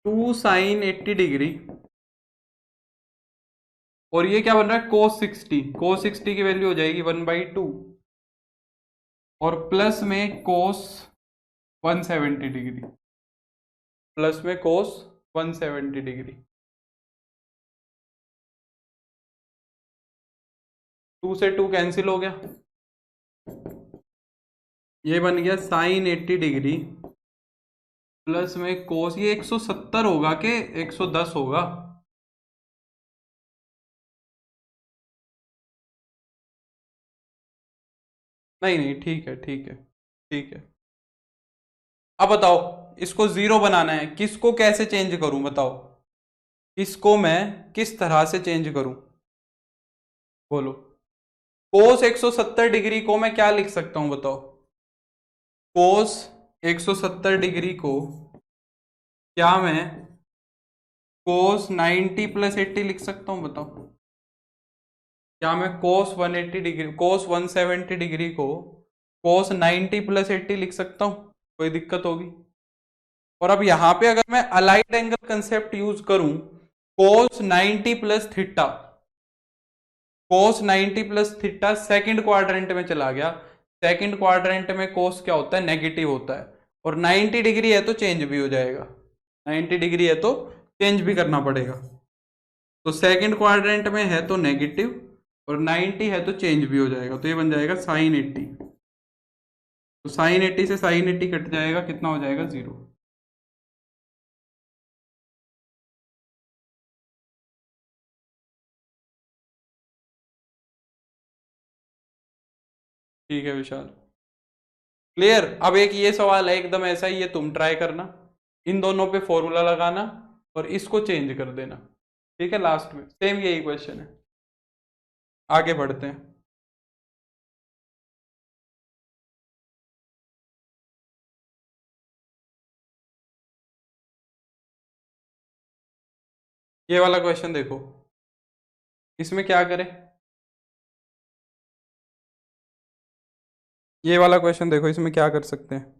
2 साइन 80 डिग्री। और ये क्या बन रहा है? कोस 60। कोस 60 की वैल्यू हो जाएगी 1/2। और प्लस में कोस 170 डिग्री। प्लस में कोस 170 डिग्री। 2 से 2 कैंसिल हो गया। ये बन गया साइन 80 डिग्री प्लस में कोस, ये 170 होगा कि 110 होगा? नहीं नहीं, ठीक है ठीक है ठीक है। अब बताओ, इसको जीरो बनाना है, किसको कैसे चेंज करूं बताओ? इसको मैं किस तरह से चेंज करूं? बोलो। कोस 170 डिग्री को मैं क्या लिख सकता हूं बताओ? कोस 170 डिग्री को क्या मैं कोस 90 प्लस 80 लिख सकता हूं बताओ? क्या मैं कोस 180 डिग्री, कोस 170 डिग्री को कोस 90 प्लस 80 लिख सकता हूं? कोई दिक्कत होगी? और अब यहां पे अगर मैं अलाइड एंगल कंसेप्ट यूज करूं, कोस 90 प्लस थीटा, कोस 90 प्लस थीटा सेकंड क्वाड्रेंट में चला गया। सेकंड क्वाड्रेंट में कोस क्या होता है? नेगेटिव होता है। और 90 डिग्री है तो चेंज भी हो जाएगा, 90 डिग्री है तो चेंज भी करना पड़ेगा। तो सेकंड क्वाड्रेंट में है तो नेगेटिव, और 90 है तो चेंज भी हो जाएगा, तो ये बन जाएगा साइन 80। तो साइन 80 से साइन 80 कट जाएगा, कितना हो जाएगा? 0। ठीक है विशाल, क्लियर? अब एक ये सवाल है एकदम ऐसा ही, ये तुम ट्राई करना, इन दोनों पे फॉर्मूला लगाना और इसको चेंज कर देना। ठीक है, लास्ट में सेम यही क्वेश्चन है। आगे बढ़ते हैं। ये वाला क्वेश्चन देखो, इसमें क्या करें? ये वाला क्वेश्चन देखो, इसमें क्या कर सकते हैं?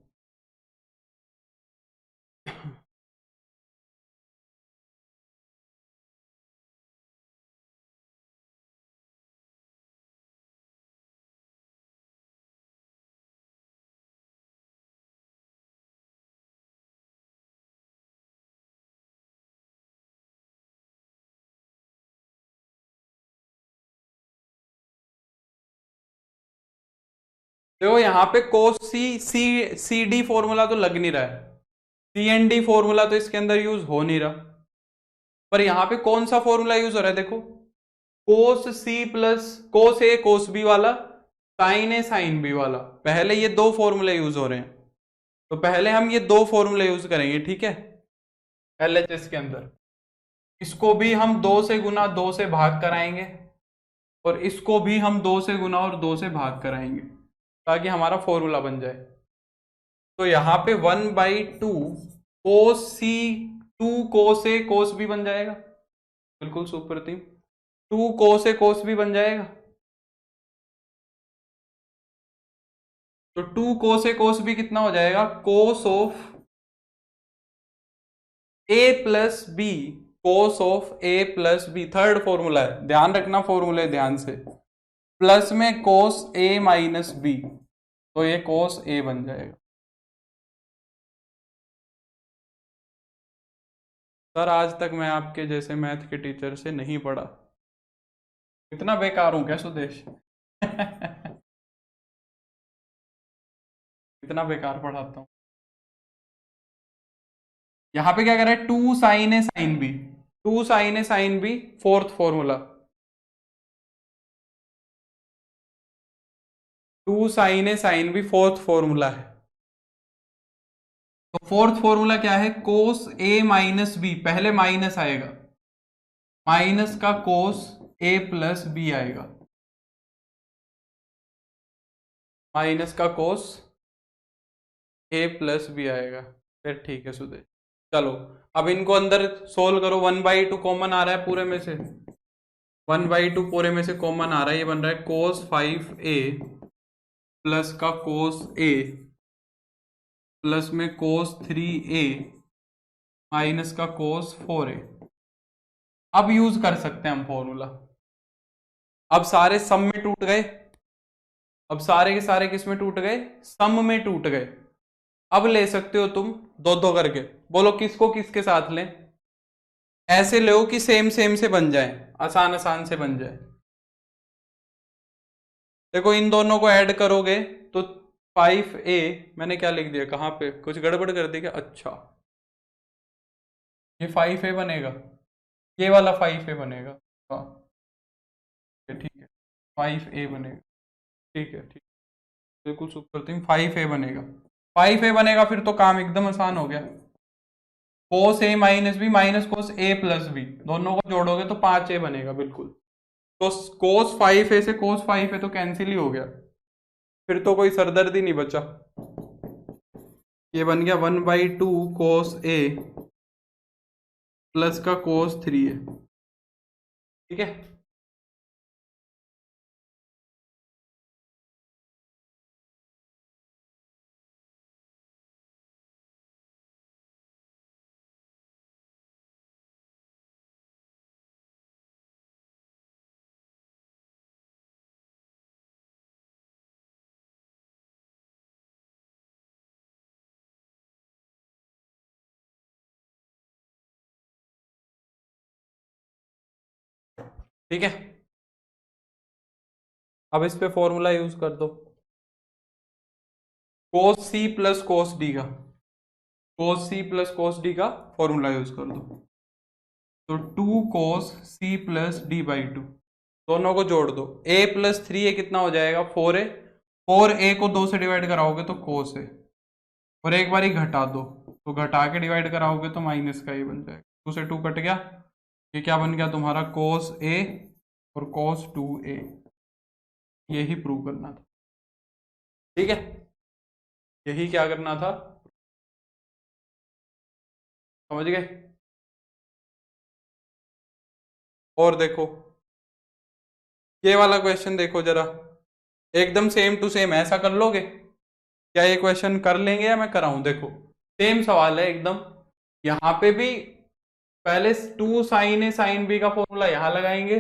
देखो यहाँ पे कोस सी सी सी डी फॉर्मूला तो लग नहीं रहा है, सी एन डी फॉर्मूला तो इसके अंदर यूज हो नहीं रहा। पर यहाँ पे कौन सा फॉर्मूला यूज हो रहा है देखो? कोस C plus cos A cos B वाला, साइन ए साइन बी वाला। पहले ये दो फॉर्मूले यूज हो रहे हैं, तो पहले हम ये दो फॉर्मूले यूज करेंगे, ठीक है, एलएचएस के अंदर। इसको भी हम 2 से गुना 2 से भाग कराएंगे, और इसको भी हम 2 से गुना और 2 से भाग कराएंगे, ताकि हमारा फॉर्मूला बन जाए। तो यहाँ पे 1/2 कोस सी, 2 कोस ए कोस बी बन जाएगा, बिल्कुल Supratim. 2 cos A cos B बन जाएगा। तो 2 कोस ए कोस बी कितना हो जाएगा? Cos of A plus B, cos of A plus B, third formula है, ध्यान रखना फॉर्मूले ध्यान से। प्लस में कोस ए माइनस बी, तो ये कोस ए बन जाएगा। सर आज तक मैं आपके जैसे मैथ के टीचर से नहीं पढ़ा। इतना बेकार हूं क्या सुदेश? इतना बेकार पढ़ाता हूँ। यहाँ पे क्या कह रहा है, 2 sin A sin B, 2 sin A sin B, fourth formula, 2 sin A sin B fourth formula है। तो फोर्थ फॉर्मूला क्या है, कोस A माइनस बी, पहले माइनस आएगा, माइनस का कोस A प्लस बी आएगा, माइनस का कोस A प्लस बी आएगा। फिर ठीक है सुदेश, चलो अब इनको अंदर सोल्व करो। 1/2 कॉमन आ रहा है पूरे में से, 1/2 पूरे में से कॉमन आ रहा है, ये बन रहा है कोस 5A प्लस का कोस A प्लस में कोस 3A माइनस का कोस 4A। अब यूज कर सकते हैं हम फॉर्मूला। अब सारे सम में टूट गए, अब सारे के सारे किस में टूट गए, सम में टूट गए। अब ले सकते हो तुम दो दो करके, बोलो किसको किसके साथ लें। ऐसे लो कि सेम सेम से बन जाए, आसान आसान से बन जाए। देखो इन दोनों को ऐड करोगे तो 5A, मैंने क्या लिख दिया, कहाँ पे कुछ गड़बड़ कर दी क्या? अच्छा ये 5A बनेगा, ये वाला 5A बनेगा, हाँ ठीक है 5A बनेगा, ठीक है ठीक, बिल्कुल सुपर थिंग, 5A बनेगा, 5A बनेगा। फिर तो काम एकदम आसान हो गया। Cos A minus B minus cos A plus B, दोनों को जोड़ोगे तो 5A बनेगा बिल्कुल। तो कोस 5A से कोस 5A तो कैंसिल ही हो गया, फिर तो कोई सरदर्दी नहीं बचा। ये बन गया 1/2 कोस A प्लस का कोस 3A, ठीक है। ठीक है, अब इस पे फॉर्मूला यूज कर दो, कोस C प्लस कोस D का, कोस C प्लस कोस D का फॉर्मूला यूज कर दो। तो 2 कोस C प्लस D/2, दोनों को जोड़ दो, A प्लस 3A कितना हो जाएगा, 4A, 4A को 2 से डिवाइड कराओगे तो कोस है, और एक बार ही घटा दो, तो घटा के डिवाइड कराओगे तो माइनस का ये बन जाएगा, 2 से 2 कट गया, ये क्या बन गया तुम्हारा, कोस A और कोस 2A। यही प्रूव करना था, ठीक है, यही क्या करना था, समझ गए। और देखो ये वाला क्वेश्चन देखो जरा, एकदम सेम टू सेम, ऐसा कर लोगे क्या, ये क्वेश्चन कर लेंगे या मैं कराऊं? देखो सेम सवाल है एकदम, यहाँ पे भी पहले 2 sin A sin B का फॉर्मूला यहां लगाएंगे,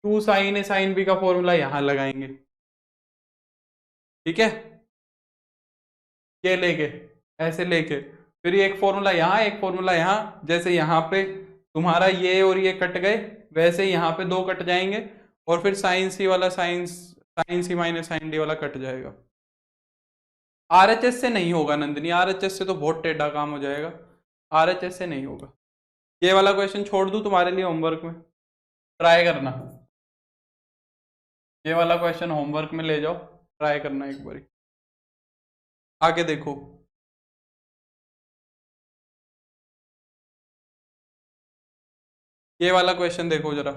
2 sin A sin B का फॉर्मूला यहां लगाएंगे, ठीक है, ये लेके, ऐसे लेके, फिर ये एक फॉर्मूला यहाँ एक फॉर्मूला यहाँ, जैसे यहाँ पे तुम्हारा ये और ये कट गए, वैसे यहाँ पे 2 कट जाएंगे, और फिर साइन सी वाला sign C minus sine D वाला कट जाएगा। RHS से नहीं होगा नंदिनी, RHS से तो बहुत टेढ़ा काम हो जाएगा, RHS से नहीं होगा। ये वाला क्वेश्चन छोड़ दूं तुम्हारे लिए होमवर्क में, ट्राई करना, ये वाला क्वेश्चन होमवर्क में ले जाओ, ट्राई करना एक बार। आगे देखो, ये वाला क्वेश्चन देखो जरा,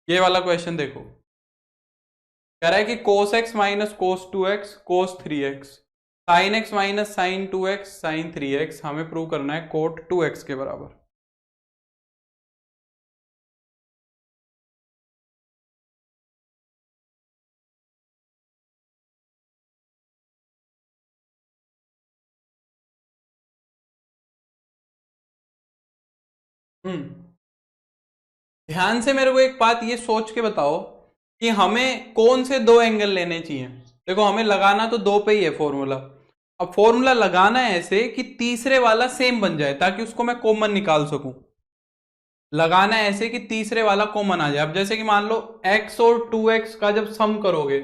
ये वाला क्वेश्चन देखो, कह रहा है कि cos x minus cos 2x cos 3x, sine x minus sine 2x sine 3x, हमें प्रूव करना है कोट 2x के बराबर। ध्यान से मेरे को एक बात ये सोच के बताओ कि हमें कौन से 2 एंगल लेने चाहिए। देखो हमें लगाना तो 2 पे ही है फॉर्मूला, अब फॉर्मूला लगाना है ऐसे कि तीसरे वाला सेम बन जाए ताकि उसको मैं कॉमन निकाल सकूं। लगाना है ऐसे कि तीसरे वाला कॉमन आ जाए। अब जैसे कि मान लो x और 2x का जब सम करोगे,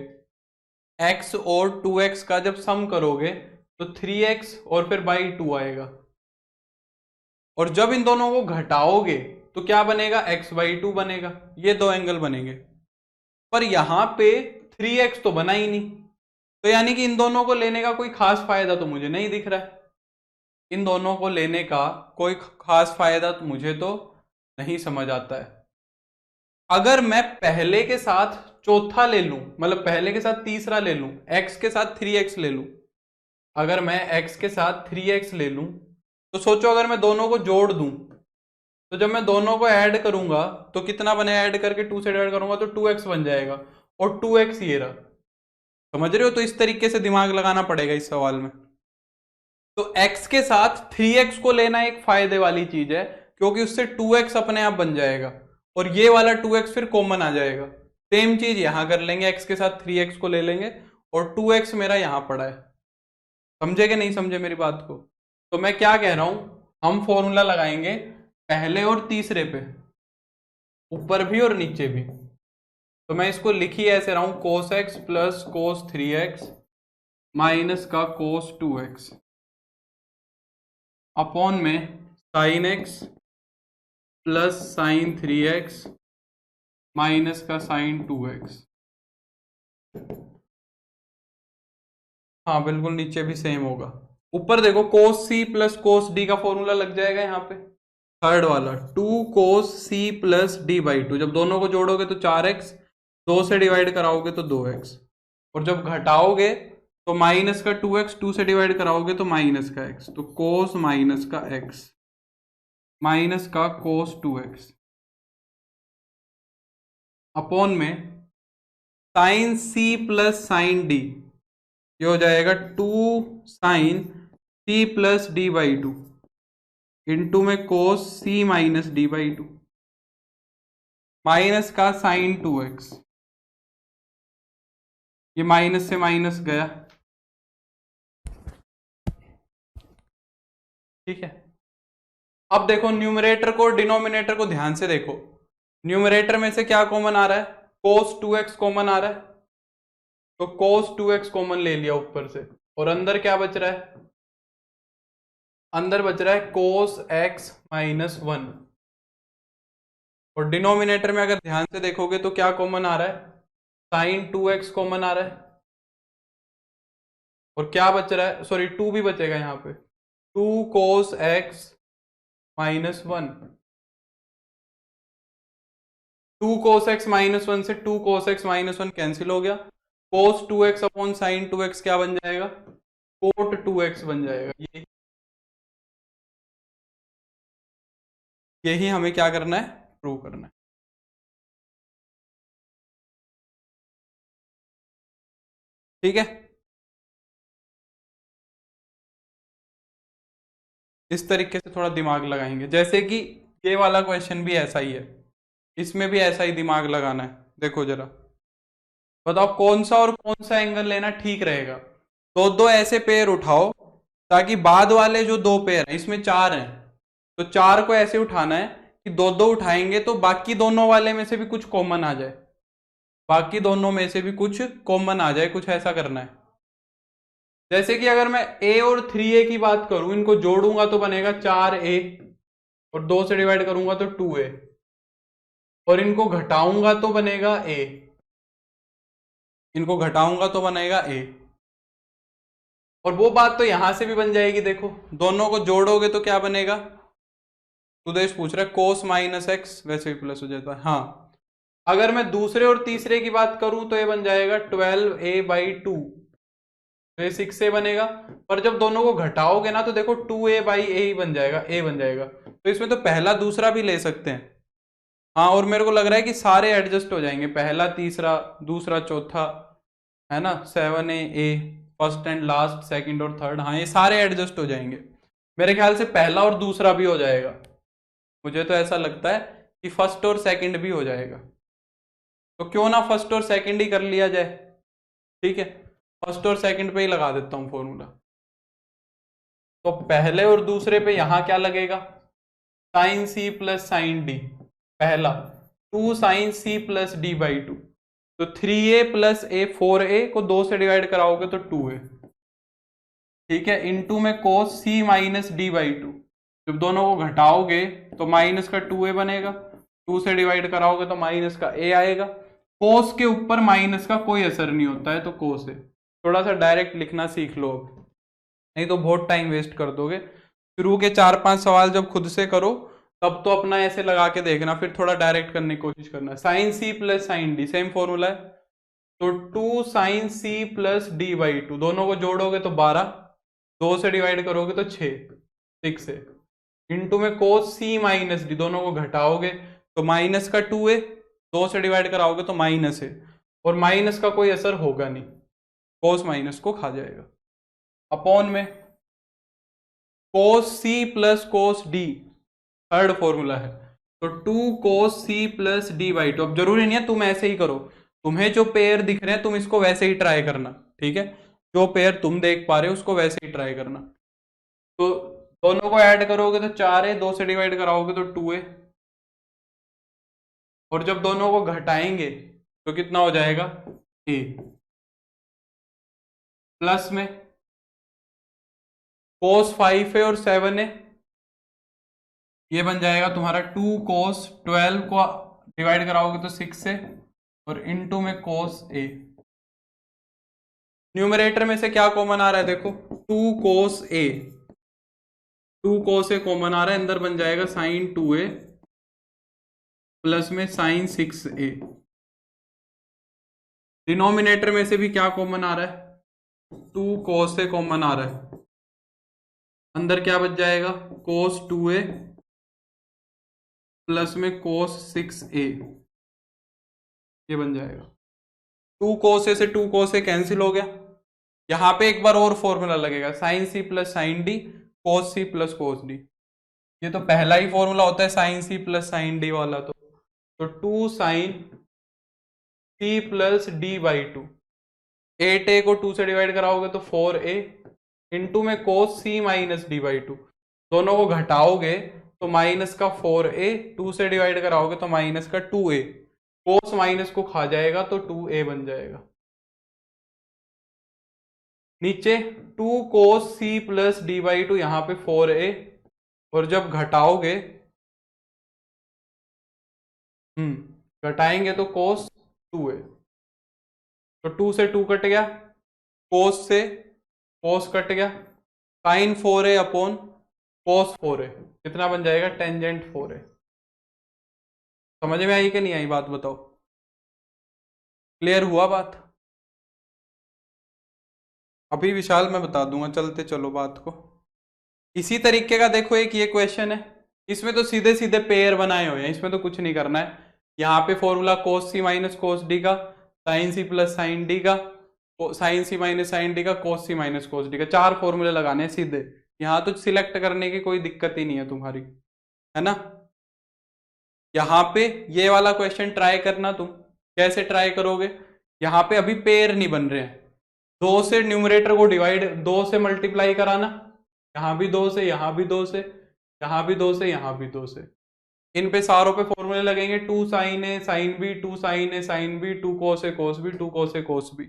x और 2x का जब सम करोगे तो 3x और फिर बाई 2 आएगा। और जब इन दोनों को घटाओगे तो क्या बनेगा, x बाई 2 बनेगा। ये दो एंगल बनेंगे। पर यहां पे 3x तो बना ही नहीं, तो यानी कि इन दोनों को लेने का कोई खास फायदा तो मुझे नहीं दिख रहा है। इन दोनों को लेने का कोई खास फायदा तो मुझे तो नहीं समझ आता है। अगर मैं पहले के साथ चौथा ले लूं, मतलब पहले के साथ तीसरा ले लूं, x के साथ 3x ले लूं, अगर मैं x के साथ 3x ले लूं तो सोचो अगर मैं दोनों को जोड़ दूं तो जब मैं दोनों को ऐड करूंगा तो कितना बने, ऐड करके 2 से डिवाइड करूंगा तो 2x बन जाएगा, और 2x ये रहा। समझ रहे हो? तो इस तरीके से दिमाग लगाना पड़ेगा इस सवाल में। तो x के साथ 3x को लेना एक फायदे वाली चीज है, क्योंकि उससे 2x अपने आप बन जाएगा और ये वाला 2x फिर कॉमन आ जाएगा। सेम चीज यहां कर लेंगे, x के साथ 3x को ले लेंगे और 2x मेरा यहां पड़ा है। समझे कि नहीं समझे मेरी बात को? तो मैं क्या कह रहा हूं, हम फॉर्मूला लगाएंगे पहले और तीसरे पे, ऊपर भी और नीचे भी। तो मैं इसको लिखी ऐसे रहा हूं, cos x plus cos 3x minus का cos 2x अपॉन में sin x plus sin 3x minus का sin 2x। हाँ बिल्कुल, नीचे भी सेम होगा। ऊपर देखो cos c plus cos d का फॉर्मूला लग जाएगा यहाँ पे, थर्ड वाला 2 cos c plus d by 2। जब दोनों को जोड़ोगे तो 4x, 2 से डिवाइड कराओगे तो 2x, और जब घटाओगे तो माइनस का 2x, 2 से डिवाइड कराओगे तो माइनस का x, तो cos माइनस का x माइनस का cos 2x अपॉन में sin c plus sin d, ये हो जाएगा 2 sin c plus d by 2 into में cos c minus D by 2 minus का sin 2x, ये माइनस से माइनस गया। ठीक है, अब देखो न्यूमरेटर को डिनोमिनेटर को ध्यान से देखो। न्यूमरेटर में से क्या कॉमन आ रहा है, cos 2x कॉमन आ रहा है, तो cos 2x कॉमन ले लिया ऊपर से, और अंदर क्या बच रहा है, अंदर बच रहा है cos x माइनस 1। और डिनोमिनेटर में अगर ध्यान से देखोगे तो क्या कॉमन आ रहा है, sin 2x कॉमन आ रहा है, और क्या बच रहा है, सॉरी 2 भी बचेगा यहाँ पे, 2 cos x minus 1। 2 cos x minus 1 से 2 cos x माइनस 1 कैंसिल हो गया, cos 2x upon sin 2x क्या बन जाएगा, cot 2x बन जाएगा। यही हमें क्या करना है, प्रूव करना है। ठीक है, इस तरीके से थोड़ा दिमाग लगाएंगे, जैसे कि ये वाला क्वेश्चन भी ऐसा ही है, इसमें भी ऐसा ही दिमाग लगाना है। देखो जरा, बताओ कौन सा और कौन सा एंगल लेना ठीक रहेगा। दो दो ऐसे पेयर उठाओ ताकि बाद वाले जो दो पेयर हैं, इसमें 4 हैं, तो 4 को ऐसे उठाना है कि दो दो उठाएंगे तो बाकी दोनों वाले में से भी कुछ कॉमन आ जाए, बाकी दोनों में से भी कुछ कॉमन आ जाए, कुछ ऐसा करना है। जैसे कि अगर मैं a और 3a की बात करूं, इनको जोड़ूंगा तो बनेगा 4a, और 2 से डिवाइड करूंगा तो 2a, और इनको घटाऊंगा तो बनेगा a, इनको घटाऊंगा तो बनेगा a। और वो बात तो यहां से भी बन जाएगी, देखो दोनों को जोड़ोगे तो क्या बनेगा, सुदेश पूछ रहा है कोस माइनस एक्स, वैसे भी प्लस हो जाता है। हाँ, अगर मैं दूसरे और तीसरे की बात करूं तो ये बन जाएगा 12a बाई 2, तो ये 6a बनेगा। पर जब दोनों को घटाओगे ना तो देखो 2a बाई a ही बन जाएगा, a बन जाएगा। तो इसमें तो पहला दूसरा भी ले सकते हैं। हाँ, और मेरे को लग रहा है कि सारे एडजस्ट हो जाएंगे, पहला तीसरा दूसरा चौथा, है ना, 7a first and last, second और थर्ड, हाँ ये सारे एडजस्ट हो जाएंगे। मेरे ख्याल से पहला और दूसरा भी हो जाएगा, मुझे तो ऐसा लगता है कि फर्स्ट और सेकंड भी हो जाएगा। तो क्यों ना फर्स्ट और सेकंड ही कर लिया जाए। ठीक है, फर्स्ट और सेकंड पे ही लगा देता हूँ फॉर्मूला। तो पहले और दूसरे पे यहां क्या लगेगा, sine C plus sine D. पहला 2 sine C plus D by 2, तो 3a प्लस ए, 4a को 2 से डिवाइड कराओगे तो 2a, ठीक है, इनटू में cos C minus D by 2, जब दोनों को घटाओगे तो माइनस का 2a बनेगा, 2 से डिवाइड कराओगे तो माइनस का a आएगा। कोस के ऊपर माइनस का कोई असर नहीं होता है तो कोस है। थोड़ा सा डायरेक्ट लिखना सीख लो अब, नहीं तो बहुत टाइम वेस्ट कर दोगे। शुरू के 4-5 सवाल जब खुद से करो तब तो अपना ऐसे लगा के देखना, फिर थोड़ा डायरेक्ट करने की कोशिश करना। Sine C plus sine D same formula है, तो 2 sine C plus D by 2, दोनों को जोड़ोगे तो 12, 2 से डिवाइड करोगे तो 6 है, इंटू में कोस सी माइनस डी, दोनों को घटाओगे तो माइनस का 2 है, 2 से डिवाइड कराओगे तो माइनस है, और माइनस का कोई असर होगा नहीं, कोस माइनस को खा जाएगा। अपॉन में cos C plus cos D, third formula है, तो 2 cos C plus D by 2। अब जरूरी नहीं है तुम ऐसे ही करो, तुम्हें जो पेयर दिख रहे हैं तुम इसको वैसे ही ट्राई करना, ठीक है, जो पेयर तुम देख पा रहे हो उसको वैसे ही ट्राई करना। तो दोनों को ऐड करोगे तो 4 है, 2 से डिवाइड कराओगे तो 2 है, और जब दोनों को घटाएंगे तो कितना हो जाएगा, a, प्लस में कोस 5 है और 7 है, ये बन जाएगा तुम्हारा 2 कोस 12 को डिवाइड कराओगे तो 6 है, और इनटू में कोस a। न्यूमरेटर में से क्या कॉमन आ रहा है देखो, 2 कोस a, 2 कोस a कॉमन आ रहा है, अंदर बन जाएगा साइन 2a प्लस में साइन 6a। डिनोमिनेटर में से भी क्या कॉमन आ रहा है, 2 कोस a कॉमन आ रहा है, अंदर क्या बच जाएगा, कोस 2a प्लस में कोस 6a, ये बन जाएगा। 2 कोस a से 2 कोस a कैंसिल हो गया, यहां पे एक बार और फॉर्मूला लगेगा, sine C plus sine D cos C plus cos D, ये तो पहला ही फॉर्मूला होता है sine C plus sine D वाला, तो 2 sine C plus D by 2, 8a को 2 से डिवाइड कराओगे तो 4a, इंटू में cos C minus D by 2, दोनों को घटाओगे तो माइनस का 4a, 2 से डिवाइड कराओगे तो माइनस का 2a, कोस माइनस को खा जाएगा तो 2a बन जाएगा। नीचे 2 cos C plus D by 2, यहां पे 4a, और जब घटाओगे घटाएंगे तो कोस 2a, तो 2 से 2 कट गया, कोस से कोस कट गया, sine 4a upon cos 4a, कितना बन जाएगा, टेंजेंट 4a। समझ में आई कि नहीं आई बात, बताओ, क्लियर हुआ बात? अभी विशाल मैं बता दूंगा, चलते चलो बात को। इसी तरीके का देखो एक ये क्वेश्चन है, इसमें तो सीधे सीधे पेयर बनाए हुए हैं, इसमें तो कुछ नहीं करना है। यहाँ पे formula cos C minus cos D का, sine C plus sine D का, sine C minus sine D का, cos C minus cos D का, 4 फॉर्मूले लगाने हैं सीधे। यहाँ तो सिलेक्ट करने की कोई दिक्कत ही नहीं है तुम्हारी, है ना। यहाँ पे ये वाला क्वेश्चन ट्राई करना तुम, कैसे ट्राई करोगे, यहाँ पे अभी पेयर नहीं बन रहे हैं, 2 से न्यूमरेटर को डिवाइड, 2 से मल्टीप्लाई कराना, यहाँ भी 2 से, यहाँ भी 2 से, यहाँ भी 2 से, यहाँ भी 2 से, इन पे सारों पे फॉर्मूले लगेंगे, 2 sine A sine B, 2 sine A sine B, 2 cos A cos B, 2 cos A cos B,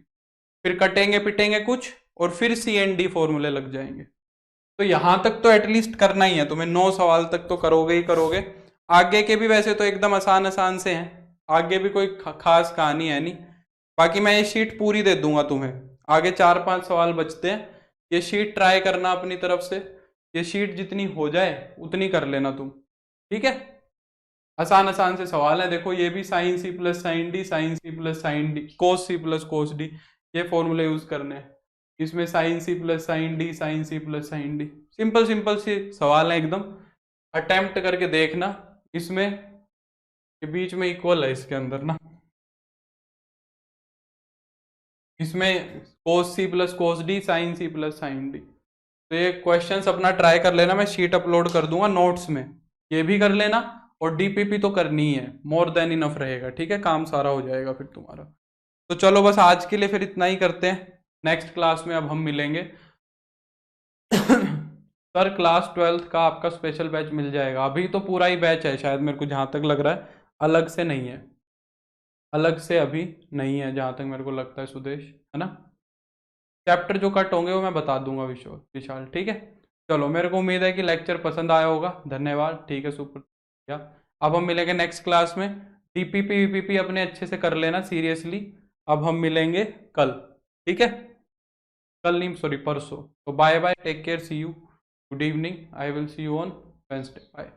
फिर कटेंगे पिटेंगे कुछ और फिर सी एंड डी फॉर्मूले लग जाएंगे। तो यहां तक तो एटलीस्ट करना ही है तुम्हें, 9 सवाल तक तो करोगे ही करोगे। आगे के भी वैसे तो एकदम आसान आसान से हैं, आगे भी कोई खास कहानी है नहीं। बाकी मैं ये शीट पूरी दे दूंगा तुम्हें, आगे 4-5 सवाल बचते हैं, ये शीट ट्राई करना अपनी तरफ से, ये शीट जितनी हो जाए उतनी कर लेना तुम, ठीक है। आसान आसान से सवाल है, देखो ये भी sine C plus sine D, sine C plus sine D, cos C plus cos D, ये फॉर्मूले यूज करने हैं। इसमें sine C plus sine D, sine C plus sine D, simple simple सी सवाल है एकदम, अटेम्प्ट करके देखना। इसमें ये बीच में इक्वल है इसके अंदर ना, इसमें cos C plus cos D, sine C plus sine D, तो ये क्वेश्चंस अपना ट्राई कर लेना, मैं शीट अपलोड कर दूंगा नोट्स में, ये भी कर लेना, और डीपीपी तो करनी ही है, मोर देन इनफ रहेगा, ठीक है, काम सारा हो जाएगा फिर तुम्हारा। तो चलो बस आज के लिए फिर इतना ही करते हैं, नेक्स्ट क्लास में अब हम मिलेंगे। सर क्लास 12th का आपका स्पेशल बैच मिल जाएगा, अभी तो पूरा ही बैच है शायद, मेरे को जहाँ तक लग रहा है, अलग से नहीं है, अलग से अभी नहीं है जहाँ तक मेरे को लगता है सुदेश, है ना। चैप्टर जो कट होंगे वो मैं बता दूंगा विशाल विशाल, ठीक है। चलो, मेरे को उम्मीद है कि लेक्चर पसंद आया होगा, धन्यवाद, ठीक है, सुपर। क्या, अब हम मिलेंगे नेक्स्ट क्लास में। डीपीपी वीपीपी अपने अच्छे से कर लेना सीरियसली। अब हम मिलेंगे कल, ठीक है। कल नहीं, सॉरी परसों। तो bye bye, take care, see you, good evening, I will see you on Wednesday, bye.